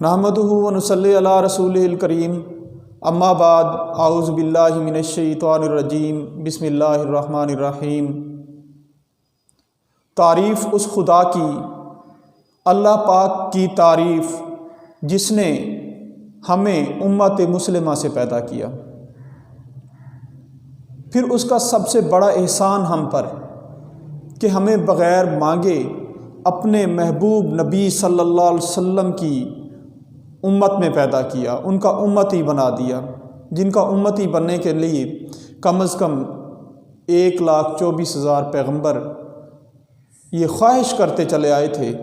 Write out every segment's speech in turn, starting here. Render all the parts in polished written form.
نحمدہ و نصلی علی رسولہ الکریم، اما بعد، اعوذ باللہ من الشیطان الرجیم، بسم اللہ الرحمن الرحیم۔ تعریف اس خدا کی، اللہ پاک کی تعریف جس نے ہمیں امت مسلمہ سے پیدا کیا، پھر اس کا سب سے بڑا احسان ہم پر کہ ہمیں بغیر مانگے اپنے محبوب نبی صلی اللہ علیہ وسلم کی امت میں پیدا کیا، ان کا امتی بنا دیا، جن کا امتی بننے کے لیے کم از کم 1,24,000 پیغمبر یہ خواہش کرتے چلے آئے تھے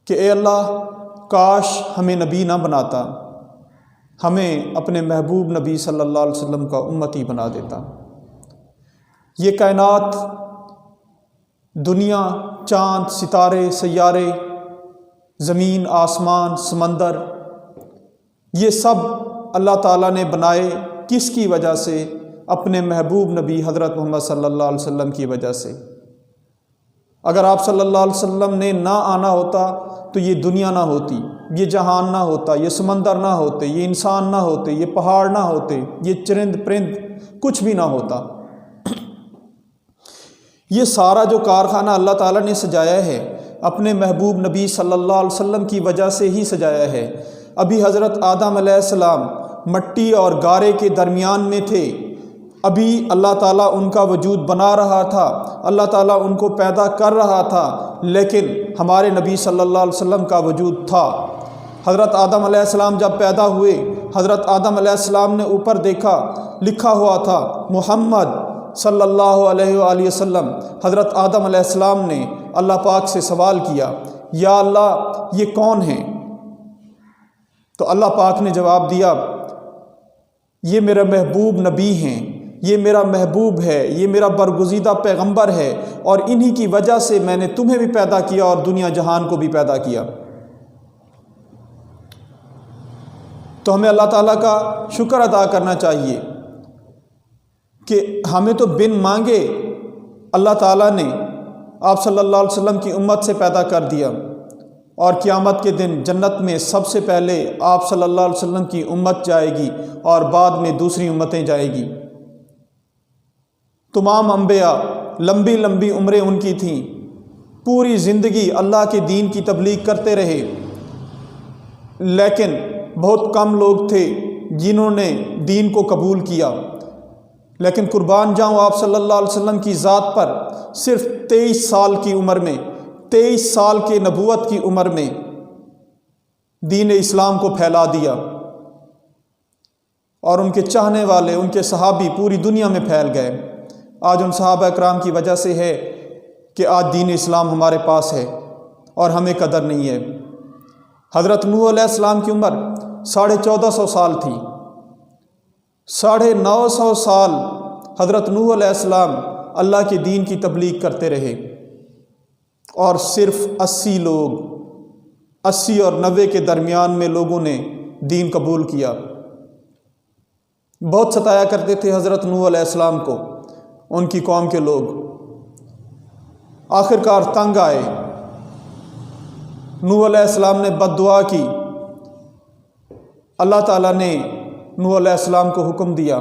کہ اے اللہ کاش ہمیں نبی نہ بناتا، ہمیں اپنے محبوب نبی صلی اللہ علیہ وسلم کا امتی بنا دیتا۔ یہ کائنات، دنیا، چاند، ستارے، سیارے، زمین، آسمان، سمندر، یہ سب اللہ تعالیٰ نے بنائے کس کی وجہ سے؟ اپنے محبوب نبی حضرت محمد صلی اللہ علیہ وسلم کی وجہ سے۔ اگر آپ صلی اللہ علیہ وسلم نے نہ آنا ہوتا تو یہ دنیا نہ ہوتی، یہ جہان نہ ہوتا، یہ سمندر نہ ہوتے، یہ انسان نہ ہوتے، یہ پہاڑ نہ ہوتے، یہ چرند پرند کچھ بھی نہ ہوتا۔ یہ سارا جو کارخانہ اللہ تعالیٰ نے سجایا ہے اپنے محبوب نبی صلی اللہ علیہ وسلم کی وجہ سے ہی سجایا ہے۔ ابھی حضرت آدم علیہ السلام مٹی اور گارے کے درمیان میں تھے، ابھی اللہ تعالیٰ ان کا وجود بنا رہا تھا، اللہ تعالیٰ ان کو پیدا کر رہا تھا، لیکن ہمارے نبی صلی اللہ علیہ وسلم کا وجود تھا۔ حضرت آدم علیہ السلام جب پیدا ہوئے، حضرت آدم علیہ السلام نے اوپر دیکھا، لکھا ہوا تھا محمد صلی اللہ علیہ وآلہ وسلم۔ حضرت آدم علیہ السلام نے اللہ پاک سے سوال کیا، یا اللہ یہ کون ہیں؟ تو اللہ پاک نے جواب دیا، یہ میرا محبوب نبی ہیں، یہ میرا محبوب ہے، یہ میرا برگزیدہ پیغمبر ہے، اور انہی کی وجہ سے میں نے تمہیں بھی پیدا کیا اور دنیا جہان کو بھی پیدا کیا۔ تو ہمیں اللہ تعالیٰ کا شکر ادا کرنا چاہیے کہ ہمیں تو بن مانگے اللہ تعالیٰ نے آپ صلی اللہ علیہ وسلم کی امت سے پیدا کر دیا، اور قیامت کے دن جنت میں سب سے پہلے آپ صلی اللہ علیہ وسلم کی امت جائے گی اور بعد میں دوسری امتیں جائے گی۔ تمام انبیاء لمبی لمبی عمریں ان کی تھیں، پوری زندگی اللہ کے دین کی تبلیغ کرتے رہے، لیکن بہت کم لوگ تھے جنہوں نے دین کو قبول کیا۔ لیکن قربان جاؤں آپ صلی اللہ علیہ وسلم کی ذات پر، صرف 23 سال کی عمر میں، 23 سال کے نبوت کی عمر میں دین اسلام کو پھیلا دیا، اور ان کے چاہنے والے، ان کے صحابی پوری دنیا میں پھیل گئے۔ آج ان صحابہ اکرام کی وجہ سے ہے کہ آج دین اسلام ہمارے پاس ہے اور ہمیں قدر نہیں ہے۔ حضرت نوح علیہ السلام کی عمر 1450 سال تھی، 950 سال حضرت نوح علیہ السلام اللہ کے دین کی تبلیغ کرتے رہے، اور صرف 80 لوگ، 80 اور 90 کے درمیان میں لوگوں نے دین قبول کیا۔ بہت ستایا کرتے تھے حضرت نوح علیہ السلام کو ان کی قوم کے لوگ، آخرکار تنگ آئے۔ نوح علیہ السلام نے بد دعا کی، اللہ تعالیٰ نے نوح علیہ السلام کو حکم دیا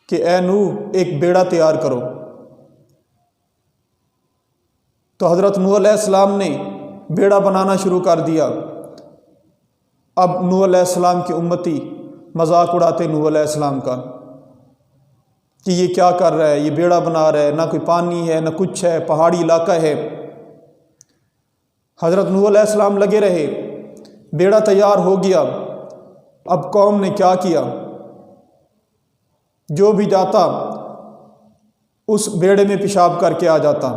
کہ اے نوح ایک بیڑا تیار کرو۔ تو حضرت نوح علیہ السلام نے بیڑا بنانا شروع کر دیا۔ اب نوح علیہ السلام کی امتی مذاق اڑاتے نوح علیہ السلام کا کہ یہ کیا کر رہا ہے، یہ بیڑا بنا رہا ہے، نہ کوئی پانی ہے نہ کچھ ہے، پہاڑی علاقہ ہے۔ حضرت نوح علیہ السلام لگے رہے، بیڑا تیار ہو گیا۔ اب قوم نے کیا کیا، جو بھی جاتا اس بیڑے میں پیشاب کر کے آ جاتا۔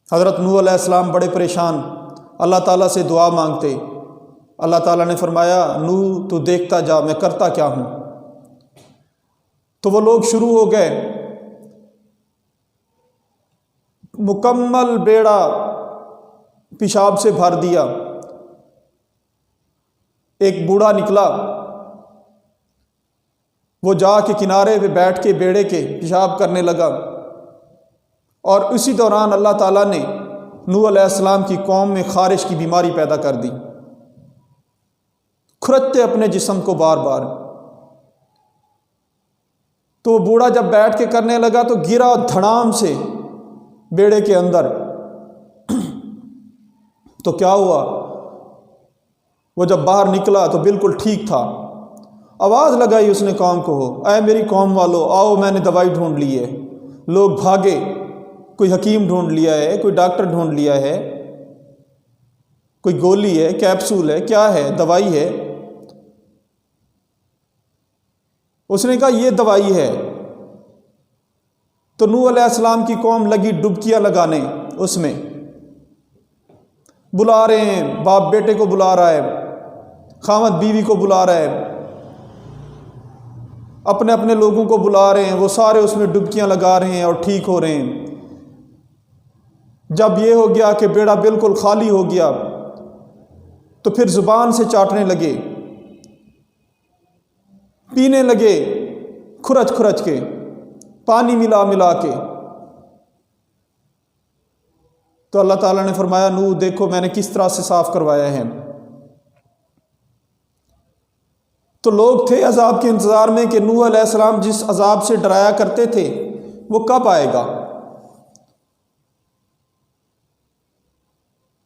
حضرت نوح علیہ السلام بڑے پریشان، اللہ تعالیٰ سے دعا مانگتے۔ اللہ تعالیٰ نے فرمایا، نوح تو دیکھتا جا میں کرتا کیا ہوں۔ تو وہ لوگ شروع ہو گئے، مکمل بیڑا پیشاب سے بھر دیا۔ ایک بوڑھا نکلا، وہ جا کے کنارے پہ بیٹھ کے بیڑے کے پیشاب کرنے لگا، اور اسی دوران اللہ تعالیٰ نے نوح علیہ السلام کی قوم میں خارش کی بیماری پیدا کر دی، کھرچتے اپنے جسم کو بار بار۔ تو وہ بوڑھا جب بیٹھ کے کرنے لگا تو گرا دھڑام سے بیڑے کے اندر۔ تو کیا ہوا، وہ جب باہر نکلا تو بالکل ٹھیک تھا۔ آواز لگائی اس نے قوم کو، اے میری قوم والو آؤ، میں نے دوائی ڈھونڈ لی ہے۔ لوگ بھاگے، کوئی حکیم ڈھونڈ لیا ہے، کوئی ڈاکٹر ڈھونڈ لیا ہے، کوئی گولی ہے، کیپسول ہے، کیا ہے، دوائی ہے۔ اس نے کہا یہ دوائی ہے۔ تو نوح علیہ السلام کی قوم لگی ڈبکیاں لگانے اس میں، بلا رہے ہیں، باپ بیٹے کو بلا رہا ہے، خاوند بیوی کو بلا رہا ہے، اپنے اپنے لوگوں کو بلا رہے ہیں، وہ سارے اس میں ڈبکیاں لگا رہے ہیں اور ٹھیک ہو رہے ہیں۔ جب یہ ہو گیا کہ بیڑا بالکل خالی ہو گیا تو پھر زبان سے چاٹنے لگے، پینے لگے کھرچ کھرچ کے، پانی ملا ملا کے۔ تو اللہ تعالیٰ نے فرمایا نوح دیکھو میں نے کس طرح سے صاف کروایا ہے۔ تو لوگ تھے عذاب کے انتظار میں کہ نوح علیہ السلام جس عذاب سے ڈرایا کرتے تھے وہ کب آئے گا۔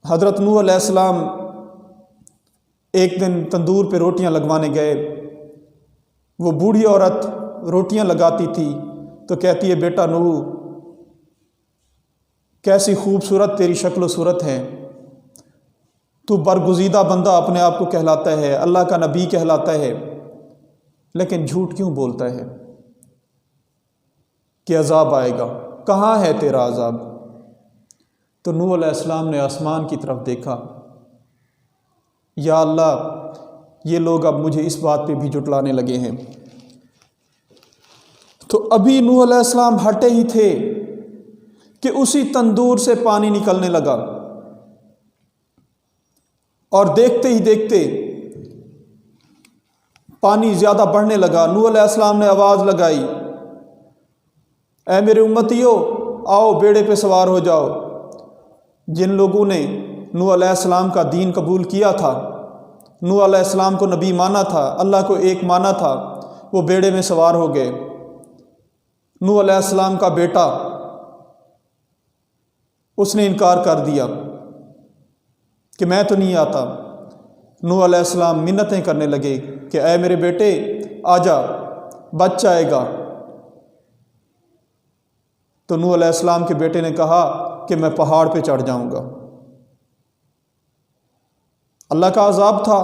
حضرت نوح علیہ السلام ایک دن تندور پہ روٹیاں لگوانے گئے، وہ بوڑھی عورت روٹیاں لگاتی تھی تو کہتی ہے بیٹا نوح کیسی خوبصورت تیری شکل و صورت ہے، تو برگزیدہ بندہ اپنے آپ کو کہلاتا ہے، اللہ کا نبی کہلاتا ہے، لیکن جھوٹ کیوں بولتا ہے کہ عذاب آئے گا، کہاں ہے تیرا عذاب۔ تو نوح علیہ السلام نے آسمان کی طرف دیکھا، یا اللہ یہ لوگ اب مجھے اس بات پہ بھی جھٹلانے لگے ہیں۔ تو ابھی نوح علیہ السلام ہٹے ہی تھے کہ اسی تندور سے پانی نکلنے لگا، اور دیکھتے ہی دیکھتے پانی زیادہ بڑھنے لگا۔ نوح علیہ السلام نے آواز لگائی، اے میرے امتیو آؤ بیڑے پہ سوار ہو جاؤ۔ جن لوگوں نے نوح علیہ السلام کا دین قبول کیا تھا، نوح علیہ السلام کو نبی مانا تھا، اللہ کو ایک مانا تھا، وہ بیڑے میں سوار ہو گئے۔ نوح علیہ السلام کا بیٹا اس نے انکار کر دیا کہ میں تو نہیں آتا۔ نوح علیہ السلام منتیں کرنے لگے کہ اے میرے بیٹے آ جا، بچ جائے گا۔ تو نوح علیہ السلام کے بیٹے نے کہا کہ میں پہاڑ پہ چڑھ جاؤں گا۔ اللہ کا عذاب تھا،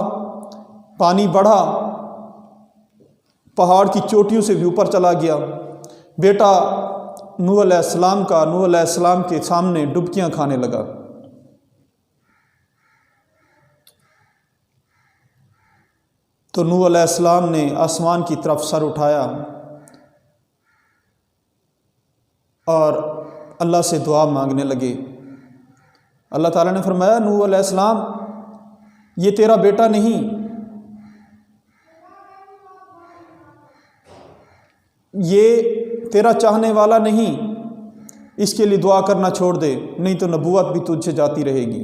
پانی بڑھا، پہاڑ کی چوٹیوں سے بھی اوپر چلا گیا۔ بیٹا نوح علیہ السلام کا نوح علیہ السلام کے سامنے ڈبکیاں کھانے لگا۔ تو نوح علیہ السلام نے آسمان کی طرف سر اٹھایا اور اللہ سے دعا مانگنے لگے۔ اللہ تعالیٰ نے فرمایا نوح علیہ السلام یہ تیرا بیٹا نہیں، یہ تیرا چاہنے والا نہیں، اس کے لیے دعا کرنا چھوڑ دے، نہیں تو نبوت بھی تجھ سے جاتی رہے گی۔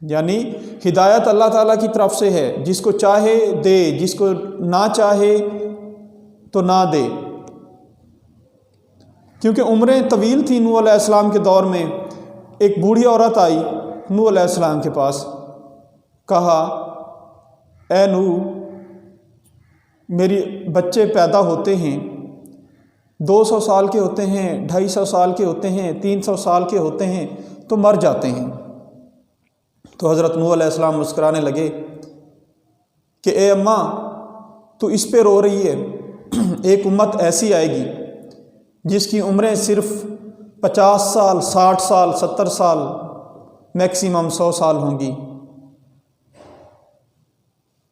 یعنی ہدایت اللہ تعالیٰ کی طرف سے ہے، جس کو چاہے دے، جس کو نہ چاہے تو نہ دے۔ کیونکہ عمریں طویل تھیں نوح علیہ السلام کے دور میں۔ ایک بوڑھی عورت آئی نوح علیہ السلام کے پاس، کہا اے نوح میری بچے پیدا ہوتے ہیں، 200 سال کے ہوتے ہیں، 250 سال کے ہوتے ہیں، 300 سال کے ہوتے ہیں تو مر جاتے ہیں۔ تو حضرت نوح علیہ السلام مسکرانے لگے کہ اے اماں تو اس پہ رو رہی ہے، ایک امت ایسی آئے گی جس کی عمریں صرف 50 سال، 60 سال، 70 سال، میکسیمم 100 سال ہوں گی۔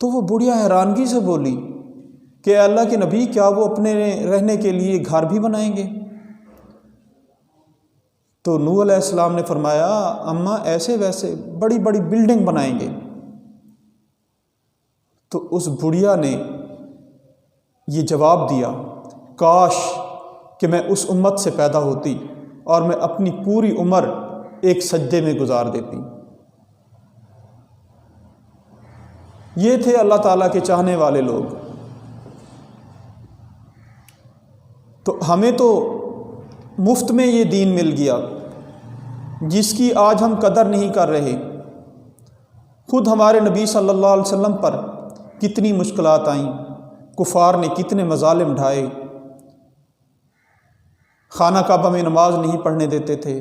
تو وہ بڑھیا حیرانگی سے بولی کہ اے اللہ کے نبی کیا وہ اپنے رہنے کے لیے گھر بھی بنائیں گے؟ تو نوح علیہ السلام نے فرمایا اماں ایسے ویسے بڑی بڑی بلڈنگ بنائیں گے۔ تو اس بڑھیا نے یہ جواب دیا، کاش کہ میں اس امت سے پیدا ہوتی اور میں اپنی پوری عمر ایک سجدے میں گزار دیتی۔ یہ تھے اللہ تعالیٰ کے چاہنے والے لوگ۔ تو ہمیں تو مفت میں یہ دین مل گیا جس کی آج ہم قدر نہیں کر رہے۔ خود ہمارے نبی صلی اللہ علیہ وسلم پر کتنی مشکلات آئیں، کفار نے کتنے مظالم ڈھائے، خانہ کعبہ میں نماز نہیں پڑھنے دیتے تھے۔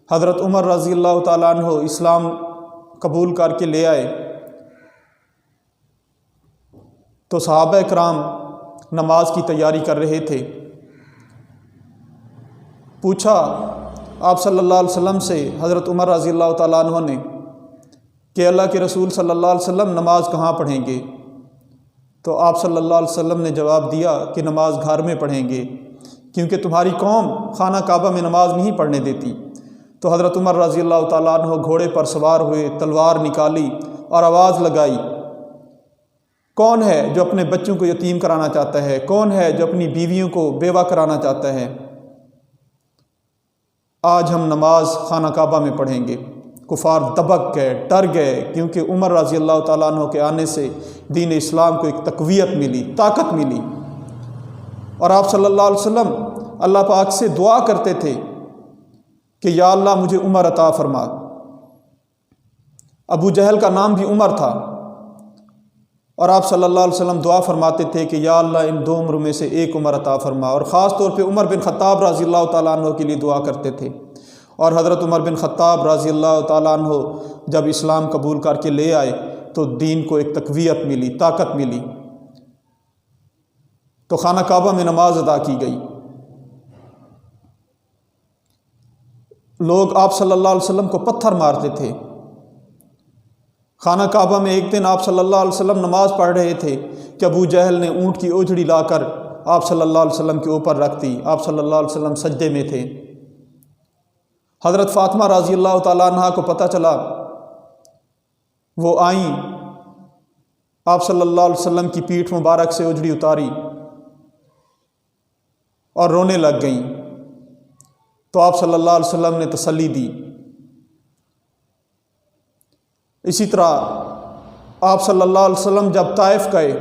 حضرت عمر رضی اللہ تعالیٰ عنہ اسلام قبول کر کے لے آئے تو صحابہ کرام نماز کی تیاری کر رہے تھے۔ پوچھا آپ صلی اللہ علیہ وسلم سے حضرت عمر رضی اللہ تعالیٰ عنہ نے کہ اللہ کے رسول صلی اللہ علیہ وسلم نماز کہاں پڑھیں گے؟ تو آپ صلی اللہ علیہ وسلم نے جواب دیا کہ نماز گھر میں پڑھیں گے، کیونکہ تمہاری قوم خانہ کعبہ میں نماز نہیں پڑھنے دیتی۔ تو حضرت عمر رضی اللہ تعالیٰ عنہ گھوڑے پر سوار ہوئے، تلوار نکالی اور آواز لگائی، کون ہے جو اپنے بچوں کو یتیم کرانا چاہتا ہے؟ کون ہے جو اپنی بیویوں کو بیوہ کرانا چاہتا ہے؟ آج ہم نماز خانہ کعبہ میں پڑھیں گے۔ کفار دبک گئے، ڈر گئے، کیونکہ عمر رضی اللہ تعالیٰ عنہ کے آنے سے دین اسلام کو ایک تقویت ملی، طاقت ملی۔ اور آپ صلی اللہ علیہ وسلم اللہ پاک سے دعا کرتے تھے کہ یا اللہ مجھے عمر عطا فرما۔ ابو جہل کا نام بھی عمر تھا، اور آپ صلی اللہ علیہ وسلم دعا فرماتے تھے کہ یا اللہ ان 2 عمروں میں سے ایک عمر عطا فرما، اور خاص طور پہ عمر بن خطاب رضی اللہ تعالیٰ عنہ کے لیے دعا کرتے تھے۔ اور حضرت عمر بن خطاب رضی اللہ تعالیٰ عنہ جب اسلام قبول کر کے لے آئے تو دین کو ایک تقویت ملی، طاقت ملی، تو خانہ کعبہ میں نماز ادا کی گئی۔ لوگ آپ صلی اللہ علیہ وسلم کو پتھر مارتے تھے۔ خانہ کعبہ میں ایک دن آپ صلی اللہ علیہ وسلم نماز پڑھ رہے تھے کہ ابو جہل نے اونٹ کی اوجھڑی لا کر آپ صلی اللہ علیہ وسلم کے اوپر رکھ دی۔ آپ صلی اللہ علیہ وسلم سجدے میں تھے۔ حضرت فاطمہ رضی اللہ تعالیٰ عنہ کو پتہ چلا، وہ آئیں، آپ صلی اللہ علیہ وسلم کی پیٹھ مبارک سے اوجھڑی اتاری اور رونے لگ گئیں۔ تو آپ صلی اللہ علیہ وسلم نے تسلی دی۔ اسی طرح آپ صلی اللہ علیہ وسلم جب طائف گئے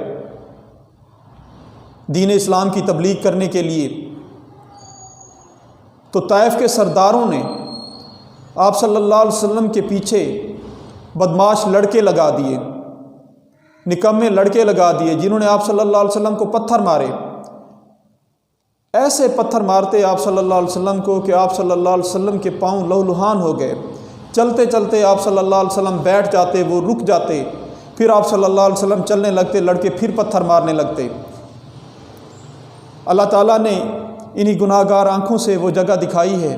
دین اسلام کی تبلیغ کرنے کے لیے، تو طائف کے سرداروں نے آپ صلی اللہ علیہ وسلم کے پیچھے بدماش لڑکے لگا دیے، نکمے لڑکے لگا دیے، جنہوں نے آپ صلی اللہ علیہ وسلم کو پتھر مارے۔ ایسے پتھر مارتے آپ صلی اللہ علیہ وسلم کو کہ آپ صلی اللہ علیہ وسلم کے پاؤں لہولہان ہو گئے۔ چلتے چلتے آپ صلی اللہ علیہ وسلم بیٹھ جاتے، وہ رک جاتے، پھر آپ صلی اللہ علیہ وسلم چلنے لگتے، لڑکے پھر پتھر مارنے لگتے۔ اللہ تعالیٰ نے انہی گناہ گار آنکھوں سے وہ جگہ دکھائی ہے،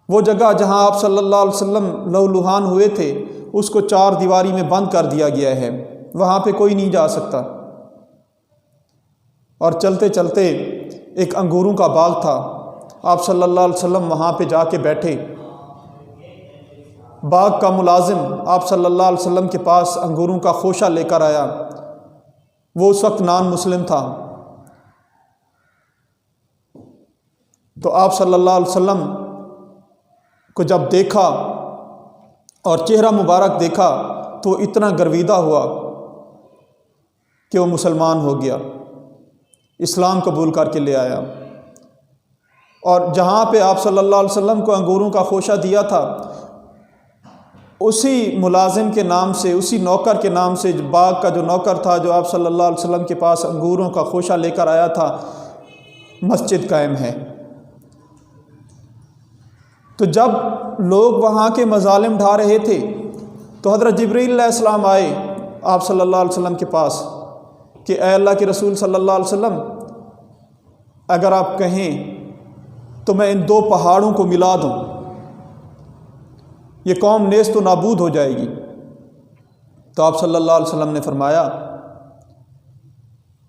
وہ جگہ جہاں آپ صلی اللہ علیہ وسلم لہولہان ہوئے تھے، اس کو 4 دیواری میں بند کر دیا گیا ہے، وہاں پہ کوئی نہیں جا سکتا۔ اور چلتے چلتے ایک انگوروں کا باغ تھا، آپ صلی اللہ علیہ وسلم وہاں پہ جا کے بیٹھے۔ باغ کا ملازم آپ صلی اللہ علیہ وسلم کے پاس انگوروں کا خوشہ لے کر آیا، وہ اس وقت نان مسلم تھا۔ تو آپ صلی اللہ علیہ وسلم کو جب دیکھا اور چہرہ مبارک دیکھا تو اتنا گرویدہ ہوا کہ وہ مسلمان ہو گیا، اسلام قبول کر کے لے آیا۔ اور جہاں پہ آپ صلی اللہ علیہ وسلم کو انگوروں کا خوشہ دیا تھا، اسی ملازم کے نام سے، اسی نوکر کے نام سے، باغ کا جو نوکر تھا جو آپ صلی اللہ علیہ وسلم کے پاس انگوروں کا خوشہ لے کر آیا تھا، مسجد قائم ہے۔ تو جب لوگ وہاں کے مظالم ڈھا رہے تھے تو حضرت جبرائیل علیہ السلام آئے آپ صلی اللہ علیہ وسلم کے پاس کہ اے اللہ کے رسول صلی اللہ علیہ وسلم، اگر آپ کہیں تو میں ان 2 پہاڑوں کو ملا دوں، یہ قوم نیست و نابود ہو جائے گی۔ تو آپ صلی اللہ علیہ وسلم نے فرمایا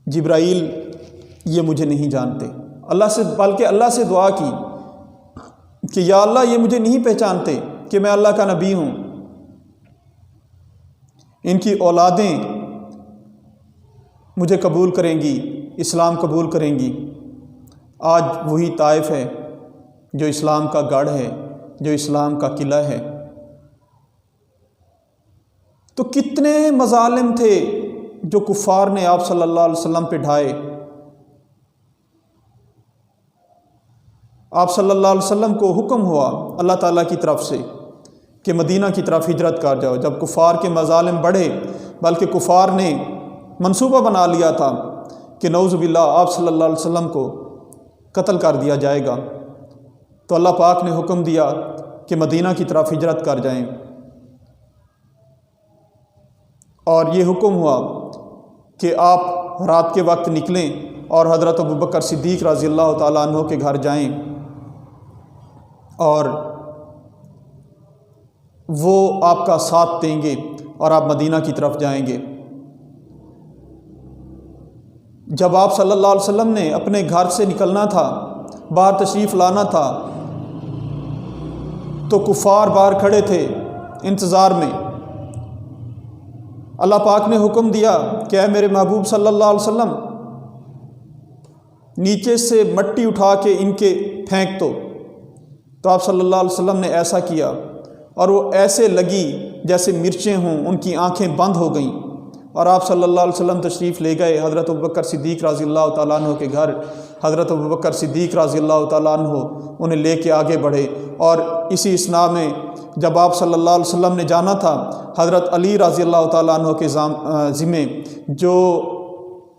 جبرائیل یہ مجھے نہیں جانتے، بلکہ اللہ سے دعا کی کہ یا اللہ یہ مجھے نہیں پہچانتے کہ میں اللہ کا نبی ہوں، ان کی اولادیں مجھے قبول کریں گی، اسلام قبول کریں گی۔ آج وہی طائف ہے جو اسلام کا گڑھ ہے، جو اسلام کا قلعہ ہے۔ تو کتنے مظالم تھے جو کفار نے آپ صلی اللہ علیہ وسلم پہ ڈھائے۔ آپ صلی اللہ علیہ وسلم کو حکم ہوا اللہ تعالیٰ کی طرف سے کہ مدینہ کی طرف ہجرت کر جاؤ۔ جب کفار کے مظالم بڑھے، بلکہ کفار نے منصوبہ بنا لیا تھا کہ نعوذ باللہ آپ صلی اللہ علیہ وسلم کو قتل کر دیا جائے گا، تو اللہ پاک نے حکم دیا کہ مدینہ کی طرف ہجرت کر جائیں، اور یہ حکم ہوا کہ آپ رات کے وقت نکلیں اور حضرت ابوبکر صدیق رضی اللہ تعالیٰ عنہ کے گھر جائیں، اور وہ آپ کا ساتھ دیں گے اور آپ مدینہ کی طرف جائیں گے۔ جب آپ صلی اللہ علیہ وسلم نے اپنے گھر سے نکلنا تھا، باہر تشریف لانا تھا، تو کفار باہر کھڑے تھے انتظار میں۔ اللہ پاک نے حکم دیا کہ اے میرے محبوب صلی اللہ علیہ وسلم، نیچے سے مٹی اٹھا کے ان کے پھینک دو۔ تو آپ صلی اللہ علیہ وسلم نے ایسا کیا، اور وہ ایسے لگی جیسے مرچیں ہوں، ان کی آنکھیں بند ہو گئیں، اور آپ صلی اللہ علیہ وسلم تشریف لے گئے حضرت ابوبکر صدیق رضی اللہ تعالیٰ عنہ کے گھر۔ حضرت ابوبکر صدیق رضی اللہ تعالیٰ عنہ انہیں لے کے آگے بڑھے، اور اسی اثناء میں جب آپ صلی اللہ علیہ وسلم نے جانا تھا، حضرت علی رضی اللہ تعالیٰ عنہ کے ذمے جو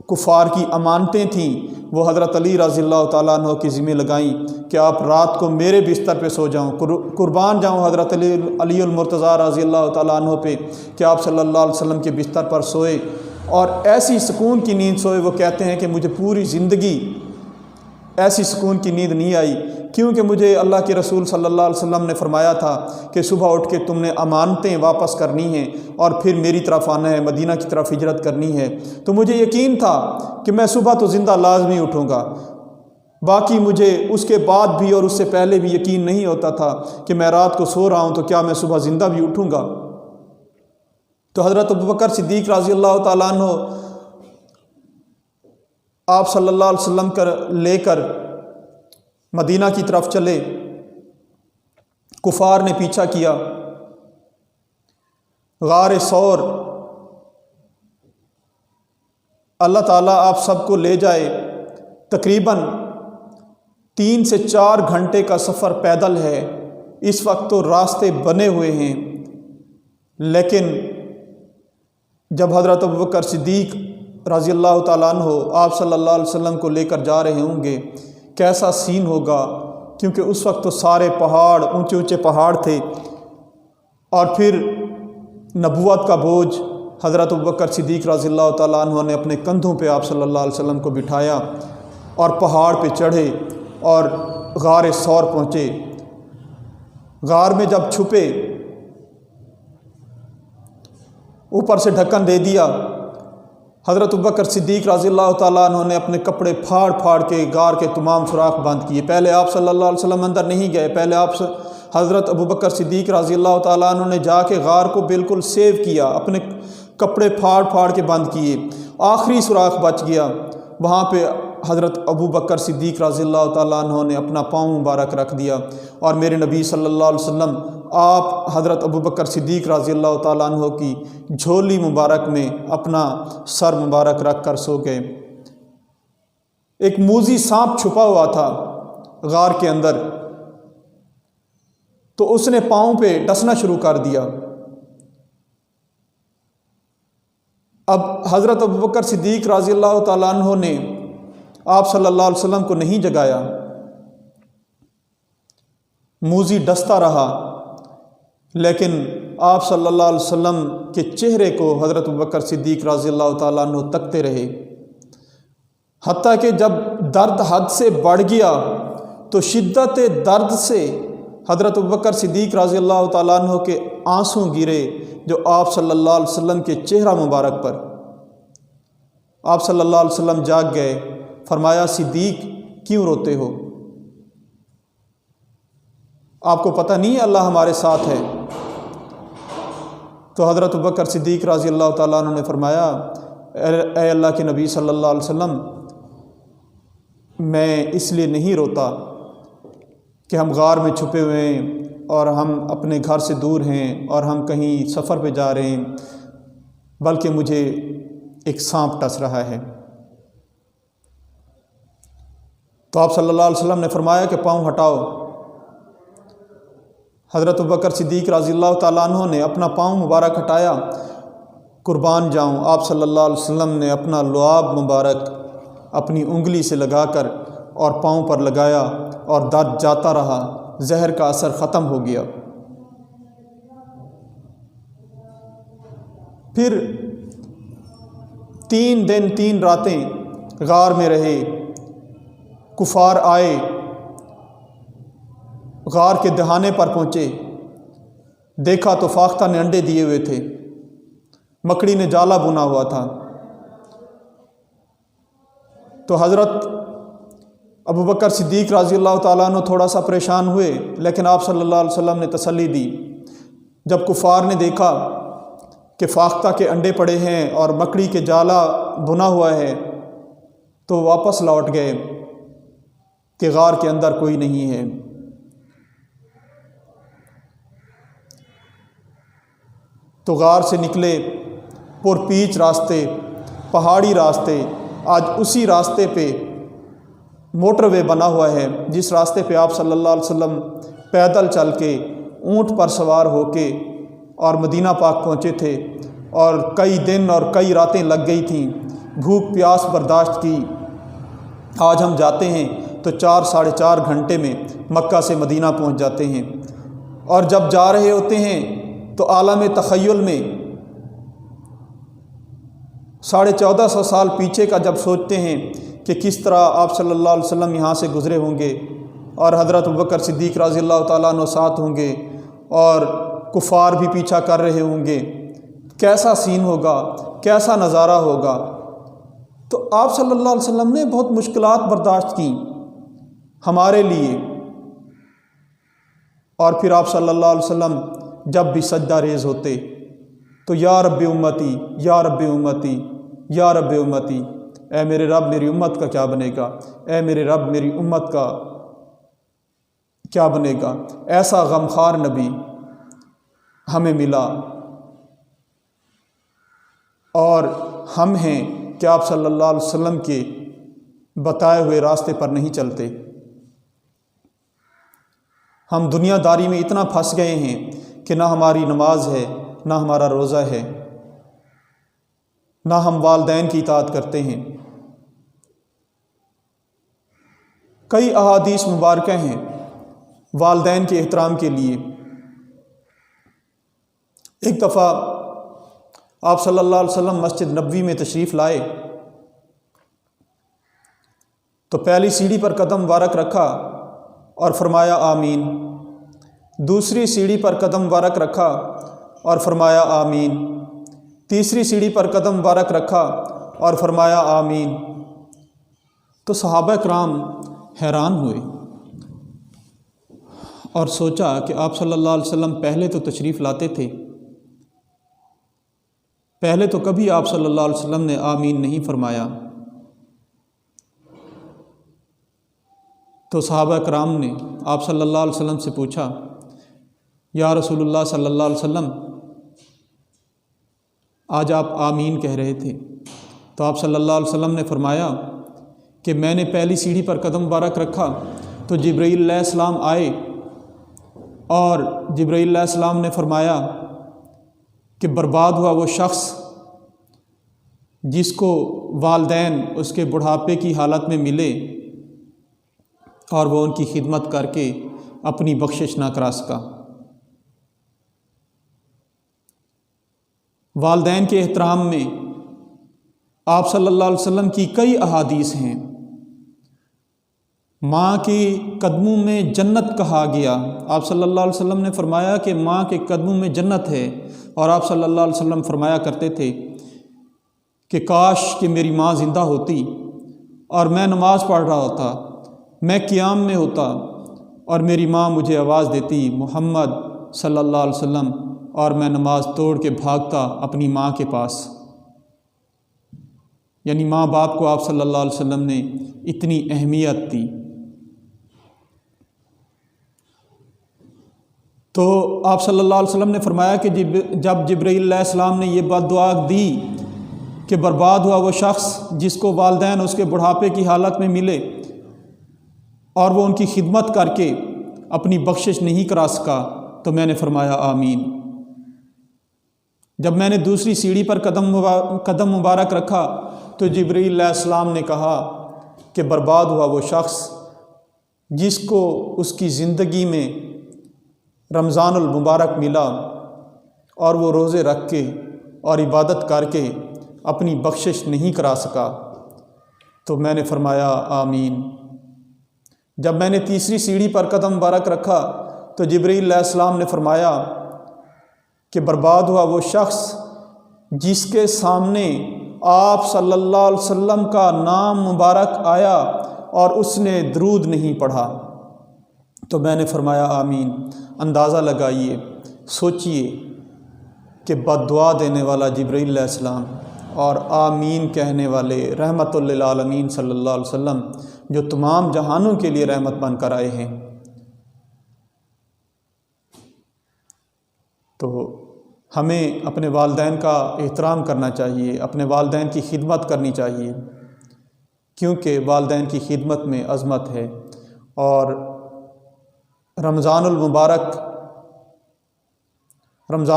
کفار کی امانتیں تھیں وہ حضرت علی رضی اللہ تعالیٰ عنہ کے ذمہ لگائیں کہ آپ رات کو میرے بستر پہ سو جاؤں، قربان جاؤں حضرت علی المرتضیٰ رضی اللہ تعالیٰ عنہ پہ کہ آپ صلی اللہ علیہ وسلم کے بستر پر سوئے، اور ایسی سکون کی نیند سوئے۔ وہ کہتے ہیں کہ مجھے پوری زندگی ایسی سکون کی نیند نہیں آئی، کیونکہ مجھے اللہ کے رسول صلی اللہ علیہ وسلم نے فرمایا تھا کہ صبح اٹھ کے تم نے امانتیں واپس کرنی ہیں اور پھر میری طرف آنا ہے، مدینہ کی طرف ہجرت کرنی ہے۔ تو مجھے یقین تھا کہ میں صبح تو زندہ لازمی اٹھوں گا، باقی مجھے اس کے بعد بھی اور اس سے پہلے بھی یقین نہیں ہوتا تھا کہ میں رات کو سو رہا ہوں تو کیا میں صبح زندہ بھی اٹھوں گا۔ تو حضرت ابوبکر صدیق رضی اللہ تعالیٰ عنہ آپ صلی اللہ علیہ وسلم لے کر مدینہ کی طرف چلے۔ کفار نے پیچھا کیا، غار ثور اللہ تعالیٰ آپ سب کو لے جائے، تقریباً 3 سے 4 گھنٹے کا سفر پیدل ہے۔ اس وقت تو راستے بنے ہوئے ہیں، لیکن جب حضرت ابوبکر صدیق رضی اللہ تعالیٰ عنہ آپ صلی اللہ علیہ وسلم کو لے کر جا رہے ہوں گے، کیسا سین ہوگا، کیونکہ اس وقت تو سارے پہاڑ، اونچے اونچے پہاڑ تھے، اور پھر نبوت کا بوجھ حضرت ابوبکر صدیق رضی اللہ تعالیٰ عنہ نے اپنے کندھوں پہ آپ صلی اللہ علیہ وسلم کو بٹھایا اور پہاڑ پہ چڑھے اور غار ثور پہنچے۔ غار میں جب چھپے، اوپر سے ڈھکن دے دیا، حضرت ابوبکر صدیق رضی اللہ تعالیٰ عنہ نے اپنے کپڑے پھاڑ پھاڑ کے غار کے تمام سوراخ بند کیے۔ پہلے آپ صلی اللہ علیہ وسلم اندر نہیں گئے، پہلے حضرت ابوبکر صدیق رضی اللہ تعالیٰ عنہ نے جا کے غار کو بالکل سیو کیا، اپنے کپڑے پھاڑ پھاڑ کے بند کیے۔ آخری سوراخ بچ گیا، وہاں پہ حضرت ابوبکر صدیق رضی اللہ تعالیٰ عنہ نے اپنا پاؤں مبارک رکھ دیا، اور میرے نبی صلی اللہ علیہ وسلم آپ حضرت ابوبکر صدیق رضی اللہ تعالیٰ عنہ کی جھولی مبارک میں اپنا سر مبارک رکھ کر سو گئے۔ ایک موذی سانپ چھپا ہوا تھا غار کے اندر، تو اس نے پاؤں پہ ڈسنا شروع کر دیا۔ اب حضرت ابوبکر صدیق رضی اللہ تعالیٰ عنہ نے آپ صلی اللہ علیہ وسلم کو نہیں جگایا، موذی ڈستا رہا، لیکن آپ صلی اللہ علیہ وسلم کے چہرے کو حضرت ابوبکر صدیق رضی اللہ تعالیٰ عنہ تکتے رہے، حتیٰ کہ جب درد حد سے بڑھ گیا تو شدت درد سے حضرت ابوبکر صدیق رضی اللہ تعالیٰ عنہ کے آنسو گرے جو آپ صلی اللہ علیہ وسلم کے چہرہ مبارک پر۔ آپ صلی اللہ علیہ وسلم جاگ گئے، فرمایا صدیق کیوں روتے ہو؟ آپ کو پتہ نہیں اللہ ہمارے ساتھ ہے؟ تو حضرت ابوبکر صدیق رضی اللہ تعالیٰ عنہ نے فرمایا اے اللہ کے نبی صلی اللہ علیہ وسلم، میں اس لیے نہیں روتا کہ ہم غار میں چھپے ہوئے ہیں اور ہم اپنے گھر سے دور ہیں اور ہم کہیں سفر پہ جا رہے ہیں، بلکہ مجھے ایک سانپ ڈس رہا ہے۔ تو آپ صلی اللہ علیہ وسلم نے فرمایا کہ پاؤں ہٹاؤ۔ حضرت ابوبکر صدیق رضی اللہ تعالیٰ عنہ نے اپنا پاؤں مبارک ہٹایا۔ قربان جاؤں، آپ صلی اللہ علیہ وسلم نے اپنا لعاب مبارک اپنی انگلی سے لگا کر اور پاؤں پر لگایا اور درد جاتا رہا، زہر کا اثر ختم ہو گیا۔ پھر 3 دن 3 راتیں غار میں رہے۔ کفار آئے، غار کے دہانے پر پہنچے، دیکھا تو فاختہ نے انڈے دیے ہوئے تھے، مکڑی نے جالا بنا ہوا تھا۔ تو حضرت ابوبکر صدیق رضی اللہ تعالیٰ عنہ تھوڑا سا پریشان ہوئے، لیکن آپ صلی اللہ علیہ وسلم نے تسلی دی۔ جب کفار نے دیکھا کہ فاختہ کے انڈے پڑے ہیں اور مکڑی کے جالا بنا ہوا ہے تو واپس لوٹ گئے کہ غار کے اندر کوئی نہیں ہے۔ تو غار سے نکلے، پرپیچ راستے، پہاڑی راستے، آج اسی راستے پہ موٹر وے بنا ہوا ہے جس راستے پہ آپ صلی اللہ علیہ وسلم پیدل چل کے، اونٹ پر سوار ہو کے اور مدینہ پاک پہنچے تھے، اور کئی دن اور کئی راتیں لگ گئی تھیں، بھوک پیاس برداشت کی۔ آج ہم جاتے ہیں تو 4 ساڑھے 4 گھنٹے میں مکہ سے مدینہ پہنچ جاتے ہیں، اور جب جا رہے ہوتے ہیں تو عالم تخیل میں 1450 سال پیچھے کا جب سوچتے ہیں کہ کس طرح آپ صلی اللہ علیہ وسلم یہاں سے گزرے ہوں گے اور حضرت ابوبکر صدیق رضی اللہ تعالیٰ عنہ ساتھ ہوں گے اور کفار بھی پیچھا کر رہے ہوں گے، کیسا سین ہوگا، کیسا نظارہ ہوگا۔ تو آپ صلی اللہ علیہ وسلم نے بہت مشکلات برداشت کیں ہمارے لیے، اور پھر آپ صلی اللہ علیہ وسلم جب بھی سجدہ ریز ہوتے تو یا رب امتی، یا رب امتی، یا رب امتی، اے میرے رب میری امت کا کیا بنے گا، اے میرے رب میری امت کا کیا بنے گا۔ ایسا غمخوار نبی ہمیں ملا، اور ہم ہیں کہ آپ صلی اللہ علیہ وسلم کے بتائے ہوئے راستے پر نہیں چلتے۔ ہم دنیا داری میں اتنا پھنس گئے ہیں کہ نہ ہماری نماز ہے، نہ ہمارا روزہ ہے، نہ ہم والدین کی اطاعت کرتے ہیں۔ کئی احادیث مبارکہ ہیں والدین کے احترام کے لیے۔ ایک دفعہ آپ صلی اللہ علیہ وسلم مسجد نبوی میں تشریف لائے تو پہلی سیڑھی پر قدم مبارک رکھا اور فرمایا آمین، دوسری سیڑھی پر قدم مبارک رکھا اور فرمایا آمین، تیسری سیڑھی پر قدم مبارک رکھا اور فرمایا آمین۔ تو صحابہ کرام حیران ہوئے اور سوچا کہ آپ صلی اللہ علیہ وسلم پہلے تو تشریف لاتے تھے، پہلے تو کبھی آپ صلی اللہ علیہ وسلم نے آمین نہیں فرمایا۔ تو صحابہ کرام نے آپ صلی اللہ علیہ وسلم سے پوچھا، یا رسول اللہ صلی اللہ علیہ وسلم آج آپ آمین کہہ رہے تھے۔ تو آپ صلی اللہ علیہ وسلم نے فرمایا کہ میں نے پہلی سیڑھی پر قدم مبارک رکھا تو جبرائیل علیہ السلام آئے، اور جبرائیل علیہ السلام نے فرمایا کہ برباد ہوا وہ شخص جس کو والدین اس کے بڑھاپے کی حالت میں ملے اور وہ ان کی خدمت کر کے اپنی بخشش نہ کرا سکا۔ والدین کے احترام میں آپ صلی اللہ علیہ وسلم کی کئی احادیث ہیں۔ ماں کے قدموں میں جنت کہا گیا، آپ صلی اللہ علیہ وسلم نے فرمایا کہ ماں کے قدموں میں جنت ہے، اور آپ صلی اللہ علیہ وسلم فرمایا کرتے تھے کہ کاش کہ میری ماں زندہ ہوتی اور میں نماز پڑھ رہا ہوتا، میں قیام میں ہوتا اور میری ماں مجھے آواز دیتی محمد صلی اللہ علیہ وسلم، اور میں نماز توڑ کے بھاگتا اپنی ماں کے پاس۔ یعنی ماں باپ کو آپ صلی اللہ علیہ وسلم نے اتنی اہمیت دی۔ تو آپ صلی اللہ علیہ وسلم نے فرمایا کہ جب جبرائیل علیہ السلام نے یہ بد دعا دی کہ برباد ہوا وہ شخص جس کو والدین اس کے بڑھاپے کی حالت میں ملے اور وہ ان کی خدمت کر کے اپنی بخشش نہیں کرا سکا، تو میں نے فرمایا آمین۔ جب میں نے دوسری سیڑھی پر قدم مبارک رکھا تو جبرائیل علیہ السلام نے کہا کہ برباد ہوا وہ شخص جس کو اس کی زندگی میں رمضان المبارک ملا اور وہ روزے رکھ کے اور عبادت کر کے اپنی بخشش نہیں کرا سکا، تو میں نے فرمایا آمین۔ جب میں نے تیسری سیڑھی پر قدم مبارک رکھا تو جبرائیل علیہ السلام نے فرمایا کہ برباد ہوا وہ شخص جس کے سامنے آپ صلی اللہ علیہ وسلم کا نام مبارک آیا اور اس نے درود نہیں پڑھا، تو میں نے فرمایا آمین۔ اندازہ لگائیے، سوچئے کہ بد دعا دینے والا جبرائیل علیہ السلام اور آمین کہنے والے رحمت للعالمین صلی اللہ علیہ وسلم جو تمام جہانوں کے لیے رحمت بن کر آئے ہیں۔ تو ہمیں اپنے والدین کا احترام کرنا چاہیے، اپنے والدین کی خدمت کرنی چاہیے، کیونکہ والدین کی خدمت میں عظمت ہے، اور رمضان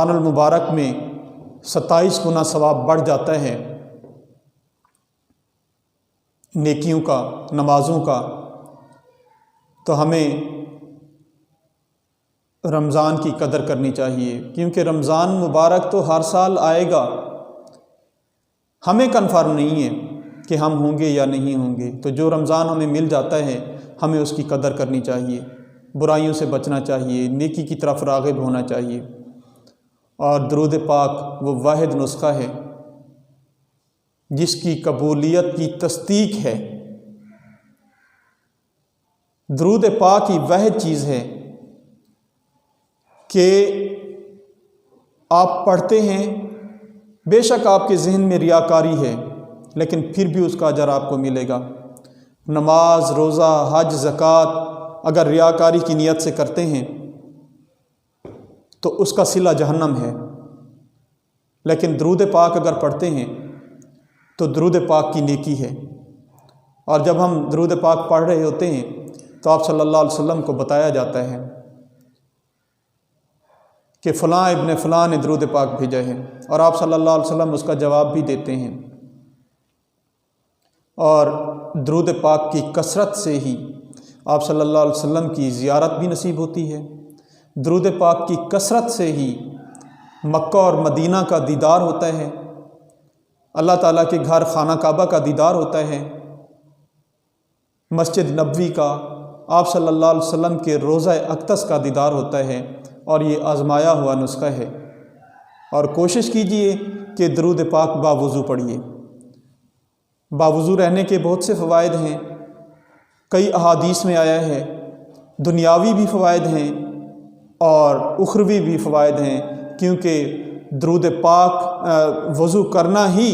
المبارک میں 27 گنا ثواب بڑھ جاتا ہے نیکیوں کا، نمازوں کا۔ تو ہمیں رمضان کی قدر کرنی چاہیے، کیونکہ رمضان مبارک تو ہر سال آئے گا، ہمیں کنفرم نہیں ہے کہ ہم ہوں گے یا نہیں ہوں گے۔ تو جو رمضان ہمیں مل جاتا ہے ہمیں اس کی قدر کرنی چاہیے، برائیوں سے بچنا چاہیے، نیکی کی طرف راغب ہونا چاہیے۔ اور درود پاک وہ واحد نسخہ ہے جس کی قبولیت کی تصدیق ہے۔ درود پاک ہی واحد چیز ہے کہ آپ پڑھتے ہیں، بے شک آپ کے ذہن میں ریاکاری ہے لیکن پھر بھی اس کا اجر آپ کو ملے گا۔ نماز، روزہ، حج، زکوٰۃ اگر ریاکاری کی نیت سے کرتے ہیں تو اس کا صلہ جہنم ہے، لیکن درود پاک اگر پڑھتے ہیں تو درود پاک کی نیکی ہے۔ اور جب ہم درود پاک پڑھ رہے ہوتے ہیں تو آپ صلی اللہ علیہ وسلم کو بتایا جاتا ہے کہ فلاں ابن فلاں نے درود پاک بھیجا ہے، اور آپ صلی اللہ علیہ وسلم اس کا جواب بھی دیتے ہیں۔ اور درود پاک کی کثرت سے ہی آپ صلی اللہ علیہ وسلم کی زیارت بھی نصیب ہوتی ہے، درود پاک کی کثرت سے ہی مکہ اور مدینہ کا دیدار ہوتا ہے، اللہ تعالیٰ کے گھر خانہ کعبہ کا دیدار ہوتا ہے، مسجد نبوی کا، آپ صلی اللہ علیہ وسلم کے روضہ اقدس کا دیدار ہوتا ہے، اور یہ آزمایا ہوا نسخہ ہے۔ اور کوشش کیجئے کہ درود پاک باوضو پڑھیے۔ باوضو رہنے کے بہت سے فوائد ہیں، کئی احادیث میں آیا ہے، دنیاوی بھی فوائد ہیں اور اخروی بھی فوائد ہیں، کیونکہ درود پاک وضو کرنا ہی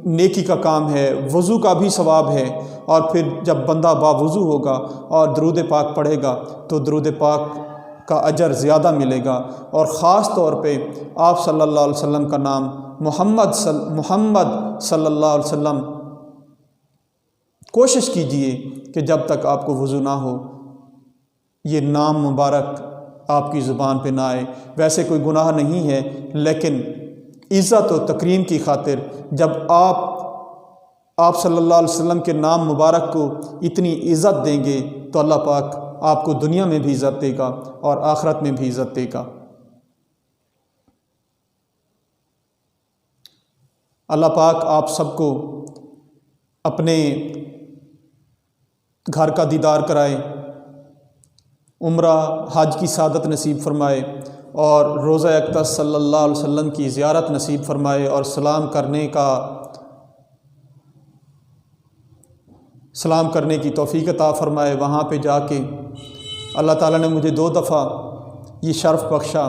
نیکی کا کام ہے، وضو کا بھی ثواب ہے، اور پھر جب بندہ باوضو ہوگا اور درود پاک پڑھے گا تو درود پاک کا اجر زیادہ ملے گا۔ اور خاص طور پہ آپ صلی اللہ علیہ وسلم کا نام محمد صلی اللہ علیہ وسلم، کوشش کیجئے کہ جب تک آپ کو وضو نہ ہو یہ نام مبارک آپ کی زبان پہ نہ آئے۔ ویسے کوئی گناہ نہیں ہے، لیکن عزت و تکریم کی خاطر جب آپ صلی اللہ علیہ وسلم کے نام مبارک کو اتنی عزت دیں گے تو اللہ پاک آپ کو دنیا میں بھی عزت دے گا اور آخرت میں بھی عزت دے گا۔ اللہ پاک آپ سب کو اپنے گھر کا دیدار کرائے، عمرہ حج کی سعادت نصیب فرمائے، اور روضہ اقدس صلی اللہ علیہ وسلم کی زیارت نصیب فرمائے، اور سلام کرنے کی توفیق عطا فرمائے۔ وہاں پہ جا کے اللہ تعالیٰ نے مجھے 2 دفعہ یہ شرف بخشا،